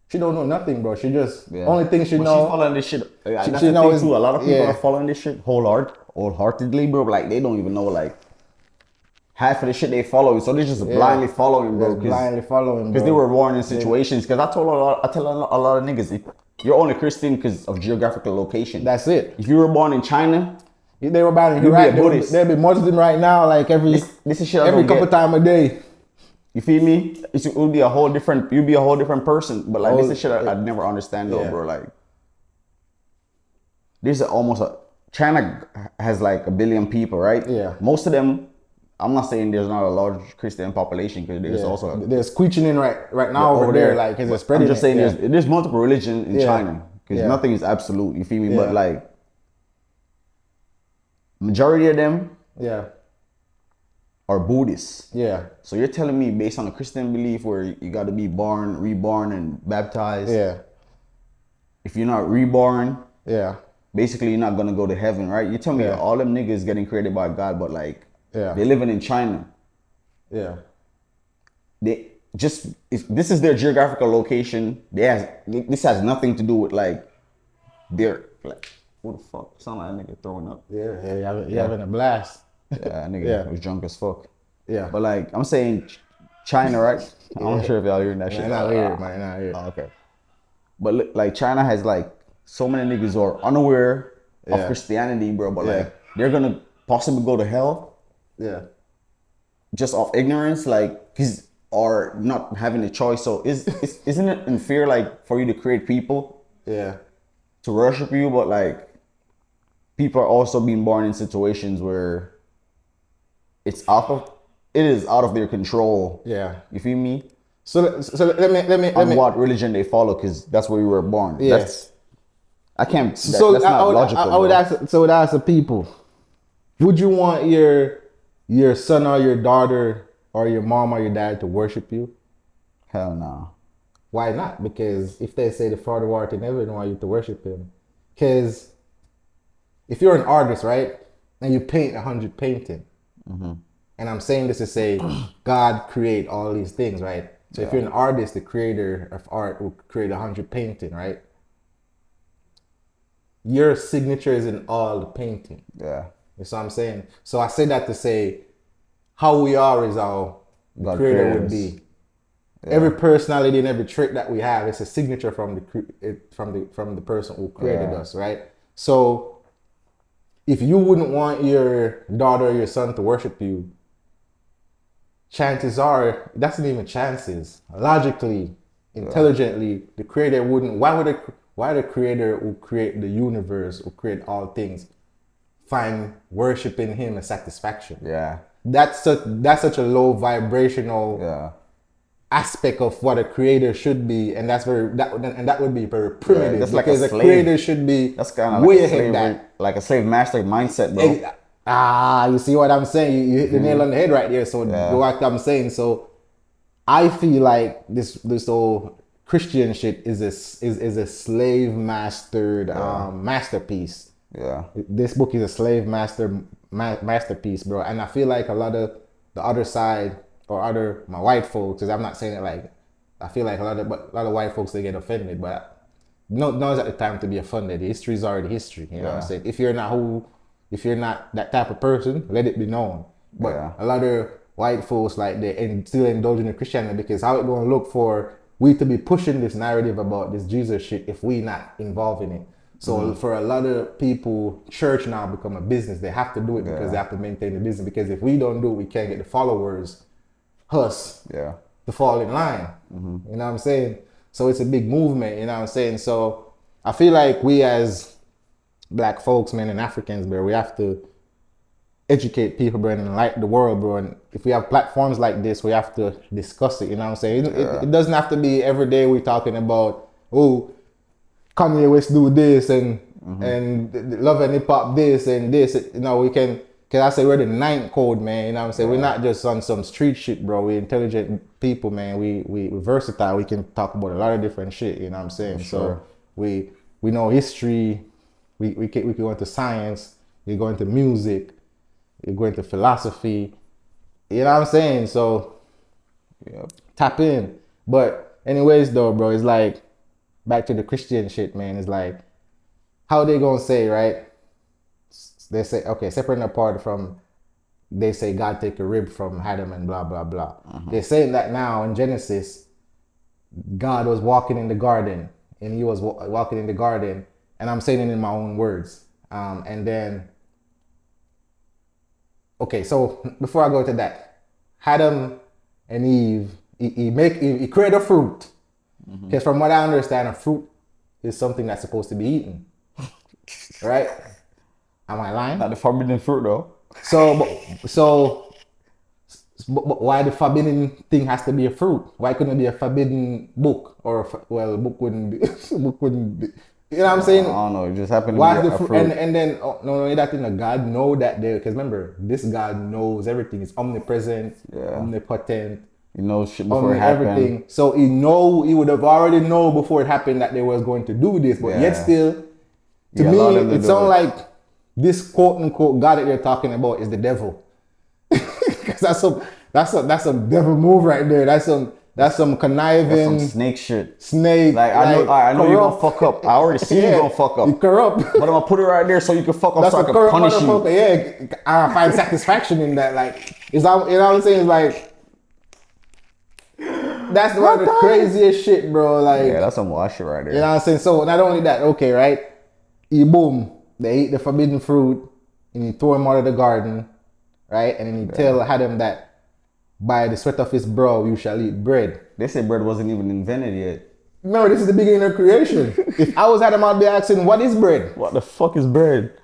Speaker 1: she don't know nothing, bro. She just only thing she know.
Speaker 2: She's following this shit.
Speaker 1: She knows
Speaker 2: too. A lot of people are following this shit wholeheartedly, bro. Like they don't even know like half of the shit they follow. So they're just blindly following, bro. Because they were born in situations. Because I tell a lot of niggas, if you're only Christian because of geographical location.
Speaker 1: That's it.
Speaker 2: If you were born in China,
Speaker 1: they were born in Iraq. They'll be Muslim right now, like every couple times a day.
Speaker 2: You feel me? You'll be a whole different person. But like this is shit I'd never understand though, bro. Like China has like 1 billion people, right?
Speaker 1: Yeah.
Speaker 2: Most of them, I'm not saying there's not a large Christian population because there's also
Speaker 1: there's squeeching in right now over there, like because it's spreading.
Speaker 2: I'm just saying there's multiple religions in China because nothing is absolute. You feel me? But like majority of them, are Buddhists.
Speaker 1: Yeah.
Speaker 2: So you're telling me based on a Christian belief where you got to be reborn, and baptized.
Speaker 1: Yeah.
Speaker 2: If you're not reborn,
Speaker 1: basically
Speaker 2: you're not gonna go to heaven, right? You tell me all them niggas getting created by God, but like they living in China.
Speaker 1: Yeah.
Speaker 2: If this is their geographical location, this has nothing to do with like their like what the fuck? Sound like a nigga throwing up.
Speaker 1: Yeah, you having a blast.
Speaker 2: Yeah, nigga was drunk as fuck.
Speaker 1: Yeah.
Speaker 2: But like I'm saying China, right? I'm not sure if y'all hearing that shit.
Speaker 1: Not here, man. Not here.
Speaker 2: Oh, okay. But like China has like so many niggas who are unaware of Christianity, bro. But like they're gonna possibly go to hell.
Speaker 1: Yeah.
Speaker 2: Just off ignorance, like or not having a choice. So isn't it unfair like for you to create people?
Speaker 1: Yeah.
Speaker 2: To worship you, but like people are also being born in situations where it is out of their control.
Speaker 1: Yeah.
Speaker 2: You feel me?
Speaker 1: So let me
Speaker 2: what religion they follow, because that's where you were born.
Speaker 1: Yes.
Speaker 2: I can't.
Speaker 1: That's not logical. I would ask the people, would you want your son or your daughter or your mom or your dad to worship you?
Speaker 2: Hell no.
Speaker 1: Why not? Because if they say the Father who art in heaven, why you to worship him? Because if you're an artist, right, and you paint 100 painting, and I'm saying this to say God create all these things, right? So if you're an artist, the creator of art will create 100 painting, right? Your signature is in all the painting.
Speaker 2: Yeah.
Speaker 1: You see what I'm saying? So I say that to say how we are is how the creator would be. Yeah. Every personality and every trait that we have is a signature from the person who created us, right? So if you wouldn't want your daughter or your son to worship you, chances are, that's not even chances. Logically, intelligently, the creator wouldn't. Why the creator who create the universe, who create all things, find worship in him a satisfaction?
Speaker 2: Yeah.
Speaker 1: That's such a low vibrational aspect of what a creator should be, and that would be very primitive.
Speaker 2: That's
Speaker 1: because
Speaker 2: like a
Speaker 1: creator should be
Speaker 2: kind of
Speaker 1: way ahead of that.
Speaker 2: Like a slave master mindset, bro.
Speaker 1: You see what I'm saying? You hit the nail on the head right there. So what I'm saying. So I feel like this whole Christian shit is a slave mastered masterpiece.
Speaker 2: Yeah.
Speaker 1: This book is a slave masterpiece, bro. And I feel like a lot of the other side or my white folks, because I'm not saying it like, I feel like a lot of white folks, they get offended, but now's not the time to be offended. History is already history. You know what I'm saying? If you're not that type of person, let it be known. But a lot of white folks like they still indulging in Christianity, because how it gonna look for we to be pushing this narrative about this Jesus shit if we not involved in it. So for a lot of people, church now become a business. They have to do it because they have to maintain the business. Because if we don't do it, we can't get the followers, us, to fall in line. You know what I'm saying? So it's a big movement, you know what I'm saying? So I feel like we as black folks, man, and Africans, bro, we have to educate people, bro, and enlighten the world, bro. And if we have platforms like this, we have to discuss it, you know what I'm saying? It doesn't have to be every day we're talking about, oh, Kanye West do this and Love and Hip Hop this and this. You know, we can, cause I say we're the ninth code, man. You know what I'm saying? We're not just on some street shit, bro. We're intelligent people, man. We're versatile. We can talk about a lot of different shit. You know what I'm saying? So we know history. We can go into science. We go into music. We go into philosophy. You know what I'm saying? So tap in. But anyways, though, bro, it's like, back to the Christian shit, man. It's like, how they gonna say, right? They say, okay, separate and apart from, they say God take a rib from Adam and blah, blah, blah. They're saying that now in Genesis, God was walking in the garden and he was walking in the garden, and I'm saying it in my own words. And then, okay, so before I go to that, Adam and Eve, he created a fruit. Because from what I understand, a fruit is something that's supposed to be eaten, right? Am I lying?
Speaker 2: Not the forbidden fruit, though.
Speaker 1: But why the forbidden thing has to be a fruit? Why couldn't it be a forbidden book? Or book wouldn't be. Book wouldn't be. You know what I'm saying?
Speaker 2: I don't know. It just happened to
Speaker 1: why
Speaker 2: be
Speaker 1: the
Speaker 2: a fruit.
Speaker 1: And then no, that thing that God know that there. Because remember, this God knows everything. He's omnipresent, omnipotent.
Speaker 2: He knows shit before it happened.
Speaker 1: Everything. So he would have already known before it happened that they was going to do this. But yet still, to me, it sounds like this quote unquote God that you're talking about is the devil. Because that's some devil move right there. That's some conniving,
Speaker 2: some snake shit.
Speaker 1: Like
Speaker 2: I know you're gonna fuck up. I already see you gonna fuck up.
Speaker 1: You corrupt.
Speaker 2: But I'm gonna put it right there so you can fuck up.
Speaker 1: That's
Speaker 2: so I can punish you.
Speaker 1: Yeah, I find satisfaction in that. Like, you know what I'm saying? It's like, that's one of the craziest shit, bro. Like,
Speaker 2: yeah, that's some wild shit right there.
Speaker 1: You know what I'm saying? So not only that, okay, right? Boom, they eat the forbidden fruit, and he throw him out of the garden, right? And then he tell Adam that by the sweat of his brow you shall eat bread.
Speaker 2: They said bread wasn't even invented yet.
Speaker 1: No, this is the beginning of creation. If I was Adam, I'd be asking, what is bread?
Speaker 2: What the fuck is bread?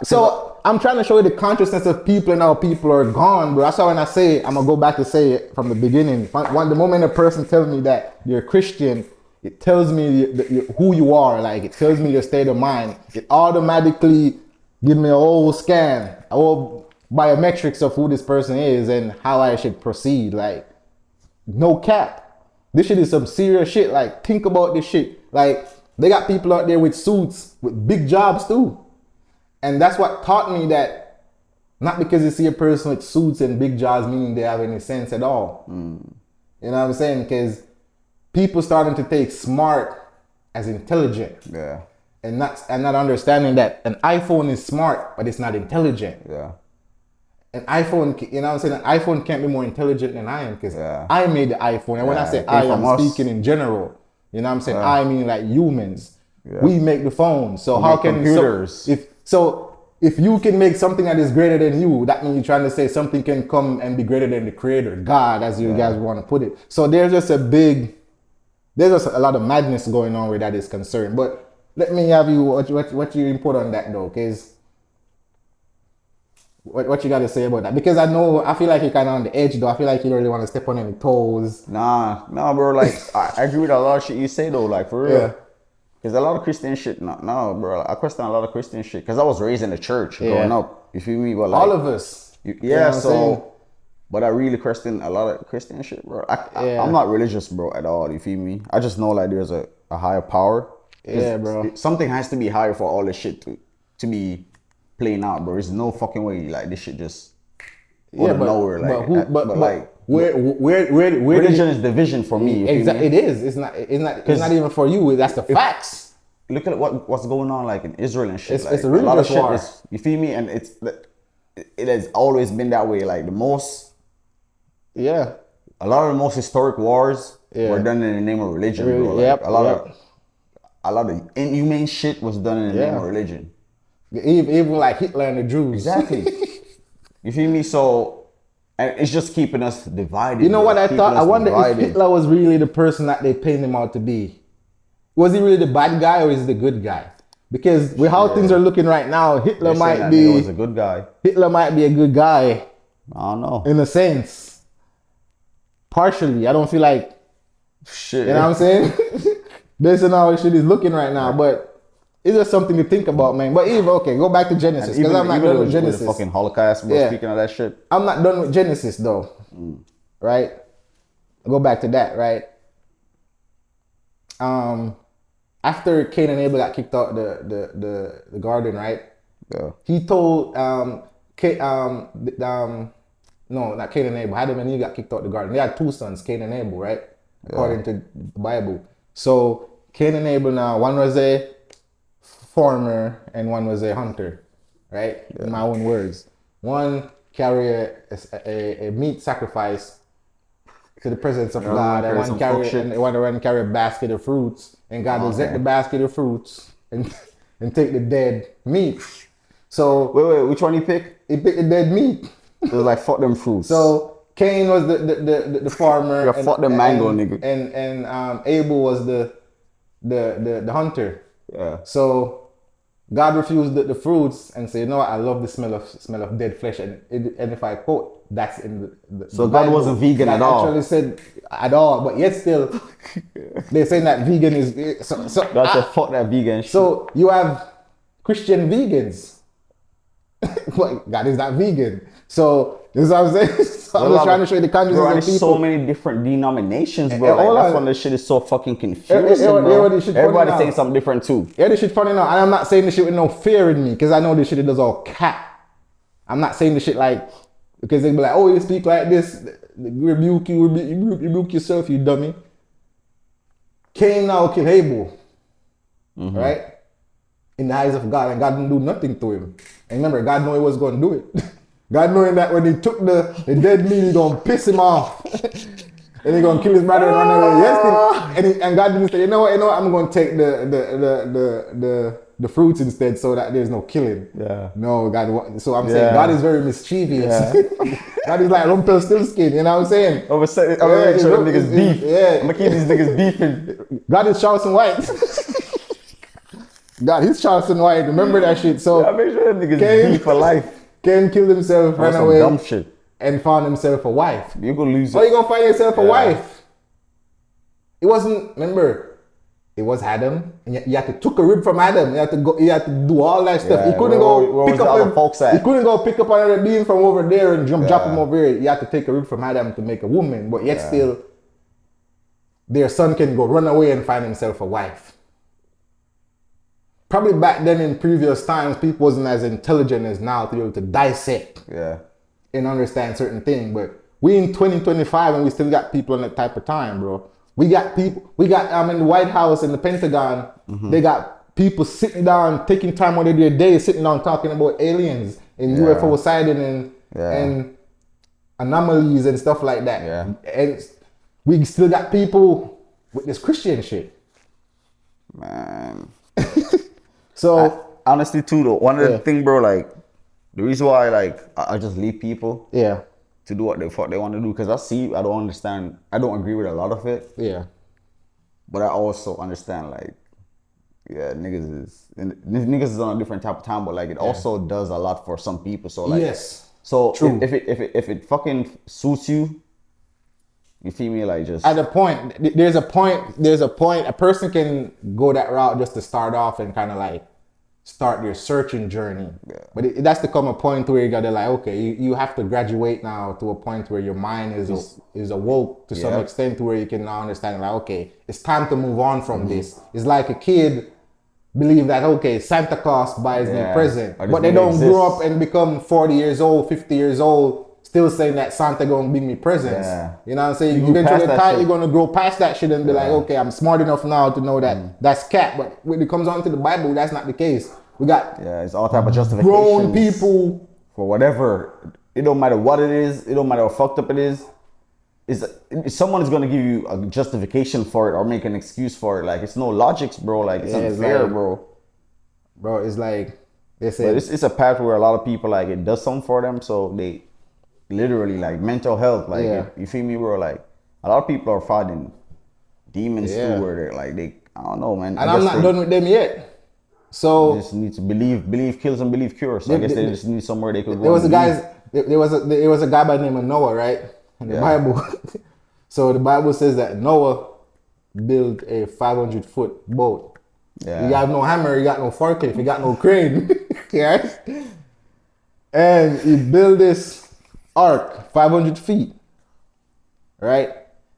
Speaker 1: So I'm trying to show you the consciousness of people and how people are gone, bro. That's why when I say, I'm gonna go back to say it from the beginning. The moment a person tells me that you're a Christian, it tells me who you are. Like, it tells me your state of mind. It automatically gives me a whole scan, a whole biometrics of who this person is and how I should proceed. Like, no cap. This shit is some serious shit. Like, think about this shit. Like, they got people out there with suits, with big jobs too. And that's what taught me that not because you see a person with suits and big jobs meaning they have any sense at all. You know what I'm saying? Because people starting to take smart as intelligent.
Speaker 2: Yeah.
Speaker 1: And not understanding that an iPhone is smart, but it's not intelligent.
Speaker 2: Yeah.
Speaker 1: An iPhone, you know what I'm saying? An iPhone can't be more intelligent than I am, because I made the iPhone. And when I say I, I'm speaking in general. You know what I'm saying? I mean like humans. We make the phone. So how can
Speaker 2: computers?
Speaker 1: If you can make something that is greater than you, that means you're trying to say something can come and be greater than the creator, God, as you guys want to put it. So there's just a lot of madness going on where that is concerned. But let me have you, what you input on that though, because what you got to say about that? Because I feel like you're kind of on the edge though. I feel like you don't really want to step on any toes.
Speaker 2: Nah, bro. Like, I agree with a lot of shit you say though, like, for real. Yeah. Because a lot of Christian shit, no, bro. I question a lot of Christian shit. Because I was raised in the church growing up. You feel me? But like,
Speaker 1: all of us.
Speaker 2: But I really question a lot of Christian shit, bro. I'm not religious, bro, at all. You feel me? I just know like there's a higher power.
Speaker 1: Yeah, bro.
Speaker 2: Something has to be higher for all this shit to be playing out, bro. There's no fucking way like this shit just out of nowhere. Like, where
Speaker 1: religion
Speaker 2: is division for me.
Speaker 1: Exactly, it is. It's not even for you. That's the facts.
Speaker 2: Look at what's going on like in Israel and shit.
Speaker 1: It's a lot of shit.
Speaker 2: You feel me? And it has always been that way. Like the most
Speaker 1: Yeah.
Speaker 2: A lot of the most historic wars
Speaker 1: Yeah.
Speaker 2: were done in the name of religion, bro. Like,
Speaker 1: Yep.
Speaker 2: a lot of inhumane shit was done in the name of religion.
Speaker 1: Even like Hitler and the Jews.
Speaker 2: Exactly. You feel me? So, and it's just keeping us divided.
Speaker 1: You know what I thought? I wonder
Speaker 2: divided.
Speaker 1: if Hitler was really the person that they painted him out to be. Was he really the bad guy or is he the good guy? Because with how things are looking right now, Hitler might be.
Speaker 2: Was a good guy.
Speaker 1: Hitler might be a good guy.
Speaker 2: I don't know.
Speaker 1: In a sense. Partially. I don't feel like.
Speaker 2: Shit.
Speaker 1: You know what I'm saying? Based on how shit is looking right now, but it's just something to think about, man. But even okay, go back to Genesis because I'm not done with Genesis.
Speaker 2: The fucking Holocaust, bro. Speaking of that shit,
Speaker 1: I'm not done with Genesis though, right? Go back to that, right? After Cain and Abel got kicked out the garden, right?
Speaker 2: Yeah.
Speaker 1: He told no, not Cain and Abel. Adam and Eve got kicked out the garden. They had two sons, Cain and Abel, right? According to the Bible. So Cain and Abel now, one was a farmer and one was a hunter, right? In my own words. One carry a meat sacrifice to the presence of God, and one carry a basket of fruits, and God will take the basket of fruits and take the dead meat. So
Speaker 2: wait, which one he picked?
Speaker 1: He picked the dead meat.
Speaker 2: It was like fuck them fruits.
Speaker 1: So Cain was the farmer.
Speaker 2: Yeah, fuck them mango, nigga.
Speaker 1: And Abel was the hunter.
Speaker 2: Yeah.
Speaker 1: So God refused the fruits and said, "You know what? I love the smell of dead flesh." And if I quote, that's in the
Speaker 2: So
Speaker 1: the
Speaker 2: God
Speaker 1: Bible.
Speaker 2: wasn't vegan at all.
Speaker 1: Actually said at all, but yet still, they're saying that vegan is so.
Speaker 2: God said, "Fuck that vegan shit."
Speaker 1: So you have Christian vegans. But God is not vegan. So this is what I'm saying. So I'm just trying to show you the consciousness of people.
Speaker 2: There's so many different denominations, bro. Like, that's when this shit is so fucking confusing, bro. Everybody saying something different too.
Speaker 1: Yeah, this shit funny now. And I'm not saying this shit with no fear in me, because I know this shit does all cap. I'm not saying this shit like, because they be like, oh, you speak like this, rebuke yourself, you dummy. Cain now kill Abel, right? In the eyes of God, and God didn't do nothing to him. And remember, God knew he was going to do it. God knowing that when he took the dead meat, he's going to piss him off. And he's going to kill his brother and run away. Yes, and God didn't say, you know what, I'm going to take the fruits instead so that there's no killing.
Speaker 2: Yeah.
Speaker 1: No, God, so I'm saying God is very mischievous. Yeah. God is like Rumpelstiltskin, you know what I'm saying?
Speaker 2: I'm going to show them niggas beef.
Speaker 1: Yeah.
Speaker 2: I'm going to keep these niggas beefing.
Speaker 1: God is Charleston White. God, he's Charleston White. Remember that shit. So
Speaker 2: yeah, make sure them niggas beef for life.
Speaker 1: Cain killed himself, ran away,
Speaker 2: dumb shit.
Speaker 1: And found himself a wife.
Speaker 2: You're gonna lose it.
Speaker 1: How you gonna find yourself a wife? It wasn't, remember, it was Adam. And you had to took a rib from Adam. You had to do all that stuff.
Speaker 2: Yeah,
Speaker 1: he couldn't go pick up
Speaker 2: he
Speaker 1: couldn't go pick up another being from over there and drop him over here. You had to take a rib from Adam to make a woman. But yet still, their son can go run away and find himself a wife. Probably back then in previous times, people wasn't as intelligent as now to be able to dissect and understand certain things. But we in 2025 and we still got people in that type of time, bro. We got in the White House and the Pentagon, they got people sitting down, taking time out of their day, sitting down talking about aliens and UFO sighting and anomalies and stuff like that.
Speaker 2: Yeah.
Speaker 1: And we still got people with this Christian shit.
Speaker 2: Man.
Speaker 1: So
Speaker 2: honestly too though, one of the thing, bro, like the reason why like I just leave people to do what the fuck they want to do, because I don't understand, I don't agree with a lot of it. Yeah. But I also understand like niggas is on a different type of time, but like it also does a lot for some people. So like so true. If it fucking suits you, you feel me? Like just
Speaker 1: at a point, there's a point a person can go that route just to start off and kind of like start your searching journey. Yeah. But that's to come a point where you gotta like, okay, you have to graduate now to a point where your mind is awoke to some extent to where you can now understand like, okay, it's time to move on from this. It's like a kid believe that, okay, Santa Claus buys me a present, but they don't grow up and become 40 years old, 50 years old, still saying that Santa gonna bring me presents. Yeah. You know what I'm saying? Eventually you're gonna grow past that shit and be like, okay, I'm smart enough now to know that that's cat. But when it comes on to the Bible, that's not the case. We got
Speaker 2: it's all type of justifications.
Speaker 1: Grown people
Speaker 2: for whatever. It don't matter what it is. It don't matter how fucked up it is. someone is gonna give you a justification for it or make an excuse for it. Like it's no logics, bro. Like it's unfair,
Speaker 1: like,
Speaker 2: bro.
Speaker 1: Bro, it's like they say.
Speaker 2: But it's a path where a lot of people like it does something for them, so they literally like mental health. Like you feel me, bro? Like a lot of people are fighting demons too, where they're like I don't know, man.
Speaker 1: And I'm not done with them yet. So
Speaker 2: they just need to believe kills and believe cures. So I guess they just need somewhere they could go.
Speaker 1: There was a guy by the name of Noah, right? In the Bible. So the Bible says that Noah built a 500-foot boat. Yeah. You got no hammer, you got no forklift, you got no crane. Right? And he built this ark 500 feet. Right?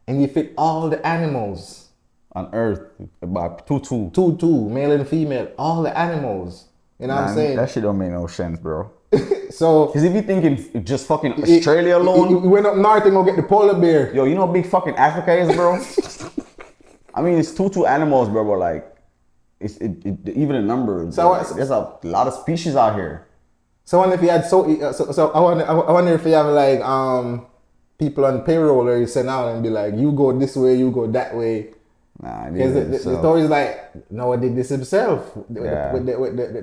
Speaker 1: And he fit all the animals
Speaker 2: on earth, about two,
Speaker 1: male and female, all the animals. You know what I'm saying?
Speaker 2: That shit don't make no sense, bro.
Speaker 1: So,
Speaker 2: because if you thinking just fucking Australia alone,
Speaker 1: we went up north and go get the polar bear.
Speaker 2: Yo, you know how big fucking Africa is, bro? I mean, it's two animals, bro. But like, even the numbers. So there's a lot of species out here.
Speaker 1: So, I wonder if you had I wonder if you have like people on payroll where you send out and be like, you go this way, you go that way.
Speaker 2: Nah,
Speaker 1: because the story is like Noah did this himself with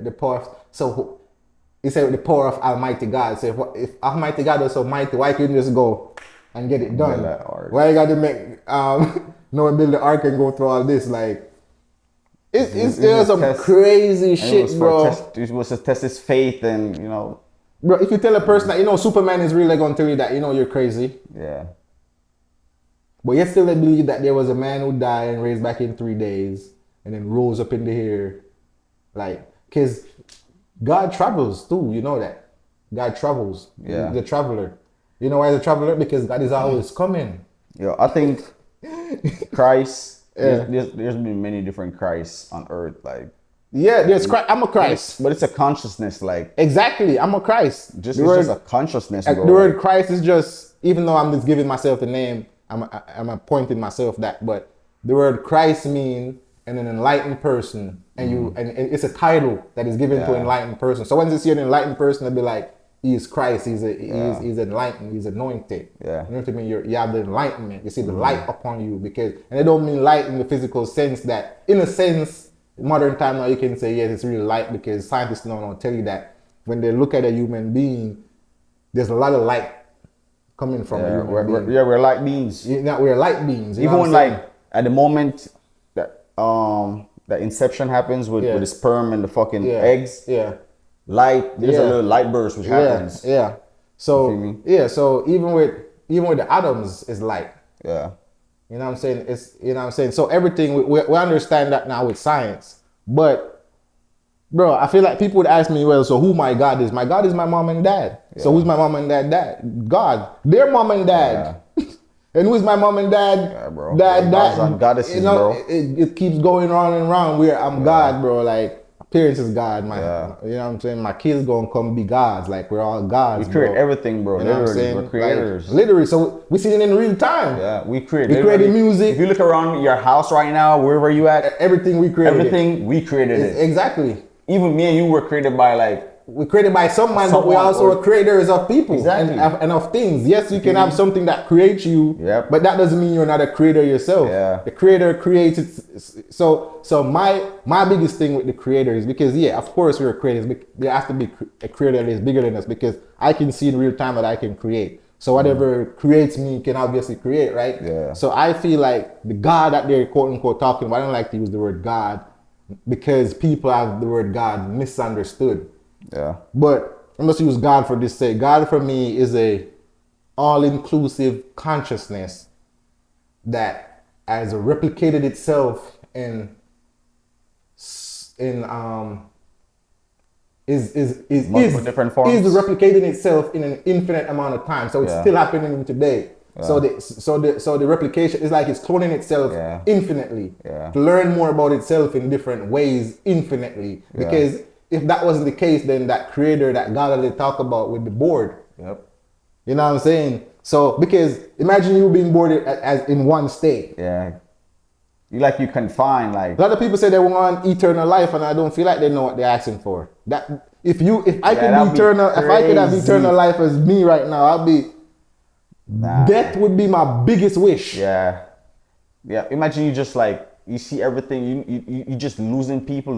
Speaker 1: the power. So he said with the power of Almighty God. So if Almighty God was so mighty, why couldn't you just go and get it done? Why you got to make Noah build the ark and go through all this? Like it's some crazy shit, bro.
Speaker 2: It was to test his faith, and you know,
Speaker 1: bro. If you tell a person that Superman is really going to tell you that you're crazy.
Speaker 2: Yeah.
Speaker 1: But yet still they believe that there was a man who died and raised back in 3 days and then rose up in the air. Like, because God travels too, you know that. God travels.
Speaker 2: Yeah.
Speaker 1: The traveler. You know why the traveler? Because God is always coming.
Speaker 2: Yo, I think Christ, there's been many different Christs on earth. Like,
Speaker 1: yeah, there's Christ. I'm a Christ.
Speaker 2: But it's a consciousness, like.
Speaker 1: Exactly, I'm a Christ.
Speaker 2: It's just a consciousness, bro.
Speaker 1: The word Christ is just, even though I'm just giving myself the name, I'm appointing myself that, but the word Christ means an enlightened person, and and it's a title that is given to an enlightened person. So when you see an enlightened person, they'll be like, he is Christ, he's enlightened, he's anointed.
Speaker 2: Yeah.
Speaker 1: You know what I mean? You have the enlightenment, you see the light upon you, because, and they don't mean light in the physical sense that, in a sense, modern time now you can say, yes, it's really light, because scientists now don't tell you that when they look at a human being, there's a lot of light coming from
Speaker 2: we're light beings.
Speaker 1: We're light beings.
Speaker 2: Even when like at the moment that the inception happens with the sperm and the fucking eggs.
Speaker 1: Yeah.
Speaker 2: Light. There's a little light burst which happens.
Speaker 1: Yeah. So so even with the atoms is light.
Speaker 2: Yeah.
Speaker 1: You know what I'm saying? It's So everything we understand that now with science, but. Bro, I feel like people would ask me, well, so who my God is? My God is my mom and dad. Yeah. So who's my mom and dad? God. Their mom and dad. Yeah. And who's my mom and dad?
Speaker 2: Yeah, bro.
Speaker 1: Dad.
Speaker 2: Goddesses, bro.
Speaker 1: It keeps going on and around where I'm God, bro. Like, my parents is God. You know what I'm saying? My kids gonna come be gods. Like, we're all gods.
Speaker 2: We create everything, bro.
Speaker 1: You know what I'm saying?
Speaker 2: We're creators.
Speaker 1: Like, literally. So we see it in real time.
Speaker 2: Yeah, we create.
Speaker 1: We created music.
Speaker 2: If you look around your house right now, wherever you at,
Speaker 1: everything we created.
Speaker 2: Everything we created it.
Speaker 1: Exactly.
Speaker 2: Even me and you were created by like.
Speaker 1: We're created by some man, but we also are creators of people and of things. Yes, you can have something that creates you, but that doesn't mean you're not a creator yourself.
Speaker 2: Yeah.
Speaker 1: The creator creates it. So my biggest thing with the creator is because, of course we're creators. There has to be a creator that is bigger than us, because I can see in real time that I can create. So whatever creates me can obviously create, right?
Speaker 2: Yeah.
Speaker 1: So I feel like the God that they're quote unquote talking about, I don't like to use the word God, because people have the word God misunderstood.
Speaker 2: Yeah.
Speaker 1: But I must use God for this sake. God for me is a all-inclusive consciousness that has replicated itself is
Speaker 2: different forms.
Speaker 1: Is replicating itself in an infinite amount of time. So it's still happening today. Yeah. So the replication is like it's cloning itself infinitely to learn more about itself in different ways infinitely. Because if that wasn't the case, then that creator, that God that they talk about would be bored.
Speaker 2: Yep.
Speaker 1: You know what I'm saying? So because imagine you being bored as in one state.
Speaker 2: Yeah. You can find like
Speaker 1: a lot of people say they want eternal life, and I don't feel like they know what they're asking for. That if I could have eternal life as me right now, I'll be Death would be my biggest wish.
Speaker 2: Yeah. Yeah. Imagine you just like, you see everything, you just losing people,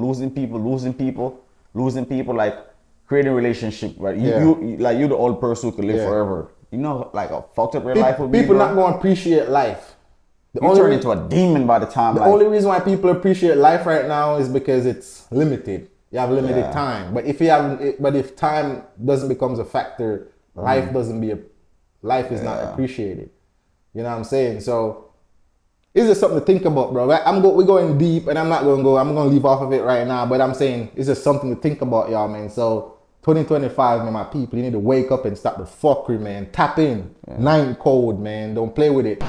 Speaker 2: like creating relationship, right? You like, you're the old person who could live forever. You know, like a fucked up your life would be.
Speaker 1: People
Speaker 2: bro.
Speaker 1: not going to appreciate life.
Speaker 2: You turn into a demon by the time.
Speaker 1: The only reason why people appreciate life right now is because it's limited. You have limited time. But if time doesn't become a factor, life is not appreciated. You know what I'm saying? So it's just something to think about, bro. We're going deep, and I'm going to leave off of it right now, but I'm saying it's just something to think about, y'all, man. So 2025, man, my people, you need to wake up and stop the fuckery, man. Tap in. 9 code, man. Don't play with it.